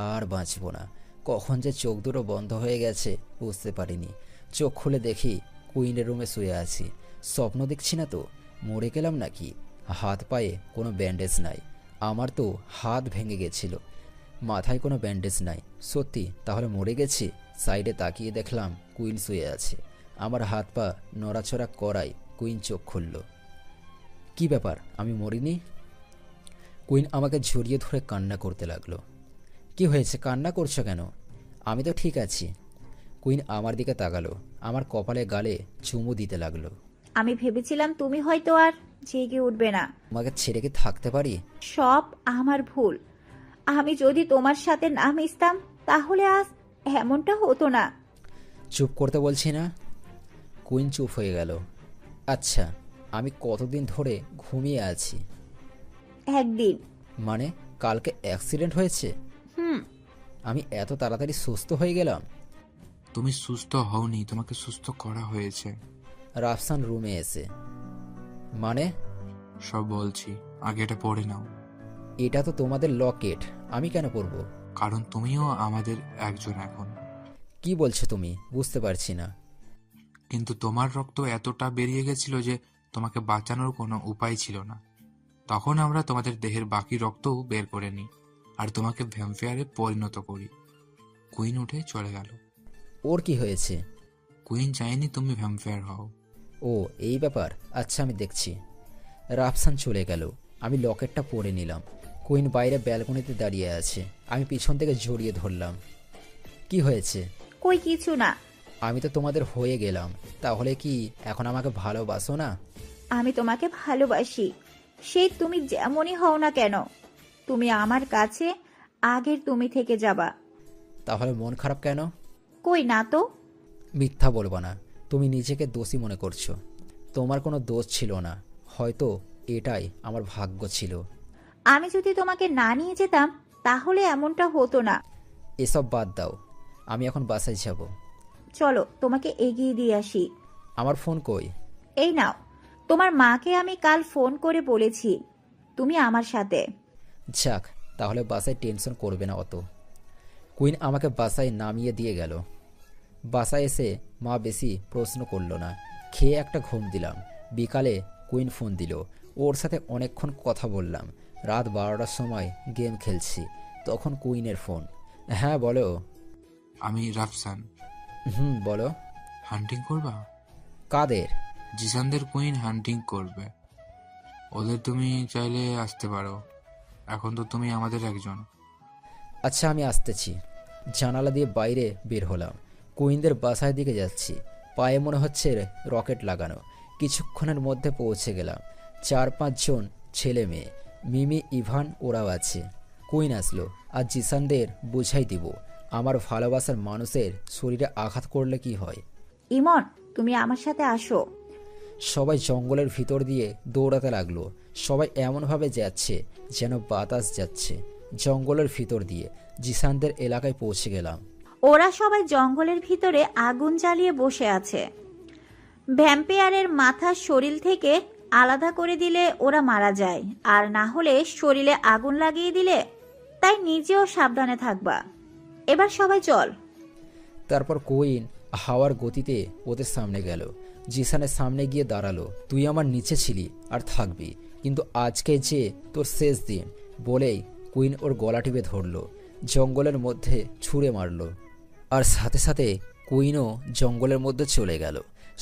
আর বাঁচব না। কখন যে চোখ দুটো বন্ধ হয়ে গেছে বুঝতে পারিনি। চোখ খুলে দেখি কুইনের রুমে শুয়ে আছি। স্বপ্ন দেখছি না তো? মরে গেলাম নাকি? হাত পায়ে কোনো ব্যান্ডেজ নাই। আমার তো হাত ভেঙে গেছিল, মাথায় কোনো ব্যান্ডেজ নাই। সত্যি তাহলে মরে গেছি? সাইডে তাকিয়ে দেখলাম কুইন শুয়ে আছে। আমার হাত পা নড়াচড়া করাই কুইন চোখ খুলল। কি ব্যাপার, আমি মরিনি? কুইন আমাকে জড়িয়ে ধরে কান্না করতে লাগলো। কি হয়েছে, কান্না করছো কেন? আমি তো ঠিক আছি। কুইন আমার দিকে তাকালো, আমার কপালে গালে চুমু দিতে লাগলো। আমি ভেবেছিলাম তুমি হয়তো আর জেগে উঠবে না। তোমাকে ছেড়ে কি থাকতে পারি? সব আমার ভুল। আমি যদি তোমার সাথে না মিশতাম তাহলে আজ এমনটা হতো না। চুপ করতে বলছি না? কুইন চুপ হয়ে গেল। আচ্ছা, আমি কতদিন ধরে ঘুমিয়ে আছি? একদিন। মানে কালকে অ্যাক্সিডেন্ট হয়েছে? আমি এত তাড়াতাড়ি সুস্থ হয়ে গেলাম? তুমি সুস্থ হওনি, তোমাকে সুস্থ করা হয়েছে। রাফসান রুমে এসে, মানে? সব বলছি, আগে এটা পড়ে নাও। এটা তো তোমাদের লকেট, আমি কেন পরবো? কারণ তুমিও আমাদের একজন এখন। কি বলছো তুমি? বুঝতে পারছি না। কিন্তু তোমার রক্ত এতটা বেরিয়ে গেছিল যে তোমাকে বাঁচানোর কোনো উপায় ছিল না। তখন আমরা তোমাদের দেহের বাকি রক্তও বের করে নিই আর তোমাকে ভ্যাম্পায়ারে পরিণত করি। কুইন উঠে চলে গেল। ওর কি হয়েছে? কুইন চায়নি তুমি ভ্যাম্পায়ার হও। ও এই ব্যাপার, আচ্ছা আমি দেখছি। রাফসান চলে গেল। আমি লকেটটা পরে নিলাম। কুইন বাইরে ব্যালকনিতে দাঁড়িয়ে আছে। আমি পিছন থেকে জড়িয়ে ধরলাম। কি হয়েছে? কই কিছু না। আমি তো তোমাদের হয়ে গেলাম, তাহলে কি এখন আমাকে ভালোবাসো না? আমি তোমাকে ভালোবাসি, সেই তুমি যেমনই হও না কেন। তুমি আমার কাছে আগের তুমি থেকে যাবা। তাহলে মন খারাপ কেন? কই না তো। মিথ্যা বলবো না, তুমি নিজেকে দোষী মনে করছো। তোমার কোনো দোষ ছিল না, হয়তো এটাই আমার ভাগ্য ছিল। আমি যদি তোমাকে না নিয়ে যেতাম তাহলে এমনটা হতো না। এসব বাদ দাও, আমি এখন বাসায় যাব। চলো তোমাকে এগিয়ে দিয়ে আসি। আমার ফোন কই? এই নাও। তোমার মাকে আমি কাল ফোন করে বলেছি তুমি আমার সাথে। যাক, তাহলে বাসায় টেনশন করবে না অত। কুইন আমাকে বাসায় নামিয়ে দিয়ে গেল। বাসায় এসে মা বেশি প্রশ্ন করলো না। খেয়ে একটা ঘুম দিলাম। বিকালে কুইন ফোন দিল, ওর সাথে অনেকক্ষণ কথা বললাম। রাত 12টার সময় গেম খেলছি, তখন কুইনের ফোন। হ্যাঁ বলো। আমি রাফসান। বলো। হান্টিং করবা? কাদের? জিসানদের কুইন হান্টিং করবে। ওদের তুমি চাইলে আসতে পারো। এখন তো তুমি আমাদের একজন। আচ্ছা, আমি আসতেছি। জানালা দিয়ে বাইরে বের হলাম। কুইনদের বাসায় দিকে যাচ্ছি। পায়ে মনে হচ্ছে রকেট লাগানো। কিছুক্ষণের মধ্যে পৌঁছে গেলাম। 4-5 জন ছেলে মেয়ে, মিমি, ইভান ওরাও আছে। কুইন আসলো আর জিসানদের বুঝাই দিব আমার ভালোবাসার মানুষের শরীরে আঘাত করলে কি হয়। ইমন, তুমি আমার সাথে আসো। সবাই জঙ্গলের ভিতর দিয়ে দৌড়াতে লাগলো। সবাই এমনভাবে যাচ্ছে যেন বাতাস যাচ্ছে। জঙ্গলের ভিতর দিয়ে জিসানদের এলাকায় পৌঁছে গেলাম। ওরা সবাই জঙ্গলের ভিতরে আগুন জ্বালিয়ে বসে আছে। ভ্যাম্পায়ারের মাথা শরীর থেকে আলাদা করে দিলে ওরা মারা যায়, আর না হলে শরীরে আগুন লাগিয়ে দিলে। তাই নিজেও সাবধানে থাকবা। এবার সবাই চল। তারপর কুইন হাওয়ার গতিতে ওদের সামনে গেল। জিসানের সামনে গিয়ে দাঁড়ালো। তুই আমার নিচে ছিলি আর থাকবি, কিন্তু আজকে যে তোর শেষ দিন বলেই কুইন ওর গলা টিপে ধরল, জঙ্গলের মধ্যে ছুঁড়ে মারল। আর সাথে সাথে কুইনও জঙ্গলের মধ্যে চলে গেল।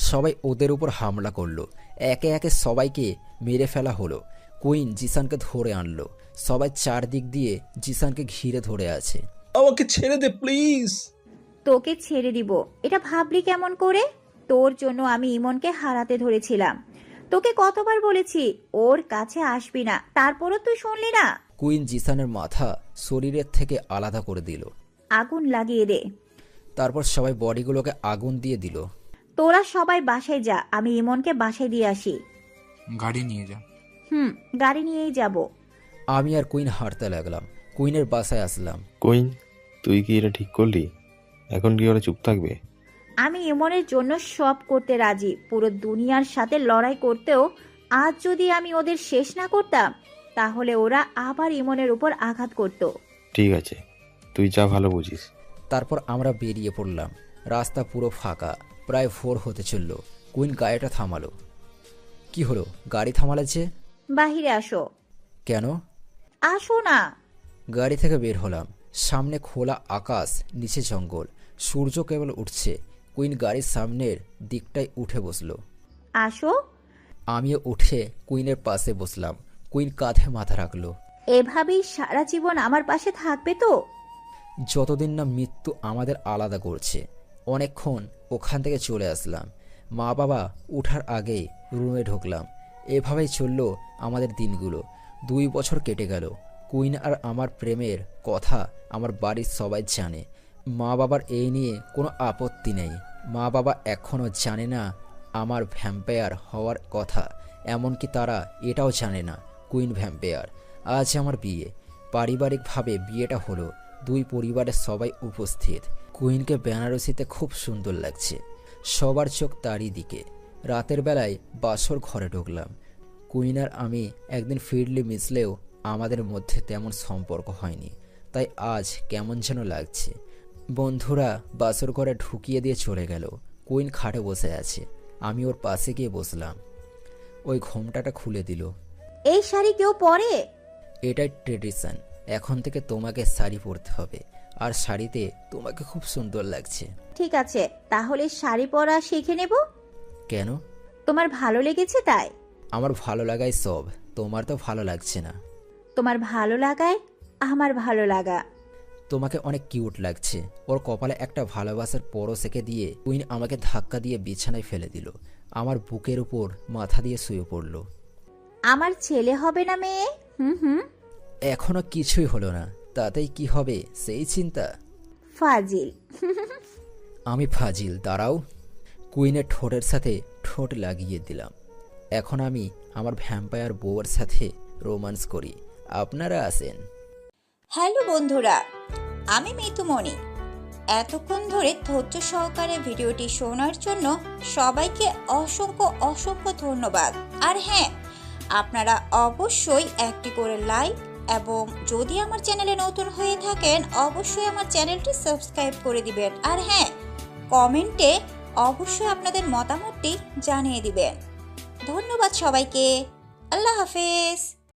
সবাই ওদের উপর হামলা করলো। একে একে সবাইকে মেরে ফেলা হলো। কুইন জিসানকে ধরে আনলো। সবাই চারদিক দিয়ে জিসানকে ঘিরে ধরে আছে। আমাকে ছেড়ে দে প্লিজ। তোকে ছেড়ে দিব এটা ভাবলি কেমন করে? তোর জন্য আমি ইমনকে হারাতে ধরেছিলাম। তোকে কতবার বলেছি ওর কাছে আসবি না, তারপরও তুই শুনলি না। কুইন জিসানের মাথা শরীরের থেকে আলাদা করে দিল। আগুন লাগিয়ে দে। তারপর সবাই বডিগুলোকে আগুন দিয়ে দিল। তোরা সবাই বাসায় যা, আমি ইমনকে বাসায় দিয়ে আসি। গাড়ি নিয়ে যা। গাড়ি নিয়েই যাব। আমি আর কুইন হাঁটতে লাগলাম। কুইনের বাসায় আসলাম। কুইন, তুই কি এটা ঠিক করলি? এখন কি ওরা চুপ থাকবে? আমি ইমনের জন্য সব করতে রাজি, পুরো দুনিয়ার সাথে লড়াই করতেও। আজ যদি আমি ওদের শেষ না করতাম তাহলে ওরা আবার ইমনের উপর আঘাত করত। ঠিক আছে, তুই যা ভালো বুঝিস। তারপর আমরা বেরিয়ে পড়লাম। রাস্তা পুরো ফাঁকা, প্রায় ভোর হতে চলল। কুইন গাড়িটা থামালো। কি হলো, গাড়ি থামালে যে? বাহিরে আসো। কেন? আসো না। গাড়ি থেকে বের হলাম। সামনে খোলা আকাশ, নিচে জঙ্গল, সূর্য কেবল উঠছে। কুইন গাড়ির সামনের দিকটায় উঠে বসলো। আসো। আমিও উঠে কুইনের পাশে বসলাম। কুইন কাঁধে মাথা রাখলো। এভাবেই সারা জীবন আমার পাশে থাকবে তো? যতদিন না মৃত্যু আমাদের আলাদা করছে। অনেকক্ষণ ওখান থেকে চলে আসলাম। মা বাবা উঠার আগেই রুমে ঢুকলাম। এভাবেই চলল আমাদের দিনগুলো। 2 বছর কেটে গেল। কুইন আর আমার প্রেমের কথা আমার বাড়ির সবাই জানে। মা বাবার এই নিয়ে কোনো আপত্তি নেই। মা বাবা এখনও জানে না আমার ভ্যাম্পায়ার হওয়ার কথা। এমনকি তারা এটাও জানে না কুইন ভ্যাম্পায়ার। আজ আমার বিয়ে। পারিবারিকভাবে বিয়েটা হলো। 2 পরিবারের সবাই উপস্থিত। কুইনকে বেনারসিতে খুব সুন্দর লাগছে। সবার চোখ তারই দিকে। রাতের বেলায় বাসর ঘরে ঢুকলাম। কুইন আর আমি একদিন ফিরলি মিশলেও আমাদের মধ্যে তেমন সম্পর্ক হয়নি। তাই আজ কেমন যেন লাগছে। বন্ধুরা বাসর ঘরে ঢুকিয়ে দিয়ে চলে গেল। কুইন খাটে বসে আছে। আমি ওর পাশে গিয়ে বসলাম। ওই ঘোমটাটা খুলে দিল। এই শাড়ি কেউ পরে? এটাই ট্রেডিশন। এখন থেকে তোমাকে শাড়ি পরতে হবে। আর শাড়িতে তোমাকে খুব সুন্দর লাগছে। ঠিক আছে, তাহলে শাড়ি পরা শিখে নেব। কেন? তোমার ভালো লেগেছে তাই। আমার ভালো লাগাই সব, তোমার তো ভালো লাগছে না। তোমার ভালো লাগায় আমার ভালো লাগা। তোমাকে অনেক কিউট লাগছে। ওর কপালে একটা ভালোবাসার পরশ এঁকে দিয়ে কুইন আমাকে ধাক্কা দিয়ে বিছানায় ফেলে দিল। আমার বুকের উপর মাথা দিয়ে শুয়ে পড়ল। আমার ছেলে হবে না মেয়ে? এখনো কিছুই হলো না, তাতেই কি হবে সেই চিন্তা। ফাজিল। আমি ফাজিল? দাঁড়াও। কুইনের ঠোঁটের সাথে ঠোঁট লাগিয়ে দিলাম। এখন আমি আমার ভ্যাম্পায়ার বউয়ের সাথে রোমান্স করি। আপনারা আসেন। হ্যালো বন্ধুরা, আমি মিতুমণি। এতক্ষণ ধরে ধৈর্য সহকারে ভিডিওটি শোনার জন্য সবাইকে অসংখ্য অসংখ্য ধন্যবাদ। আর হ্যাঁ, আপনারা অবশ্যই একটি করে লাইক এবং যদি আমার চ্যানেলে নতুন হয়ে থাকেন অবশ্যই আমার চ্যানেলটি সাবস্ক্রাইব করে দিবেন। আর হ্যাঁ, কমেন্টে অবশ্যই আপনাদের মতামতটি জানিয়ে দিবেন। ধন্যবাদ সবাইকে। আল্লাহ হাফেজ।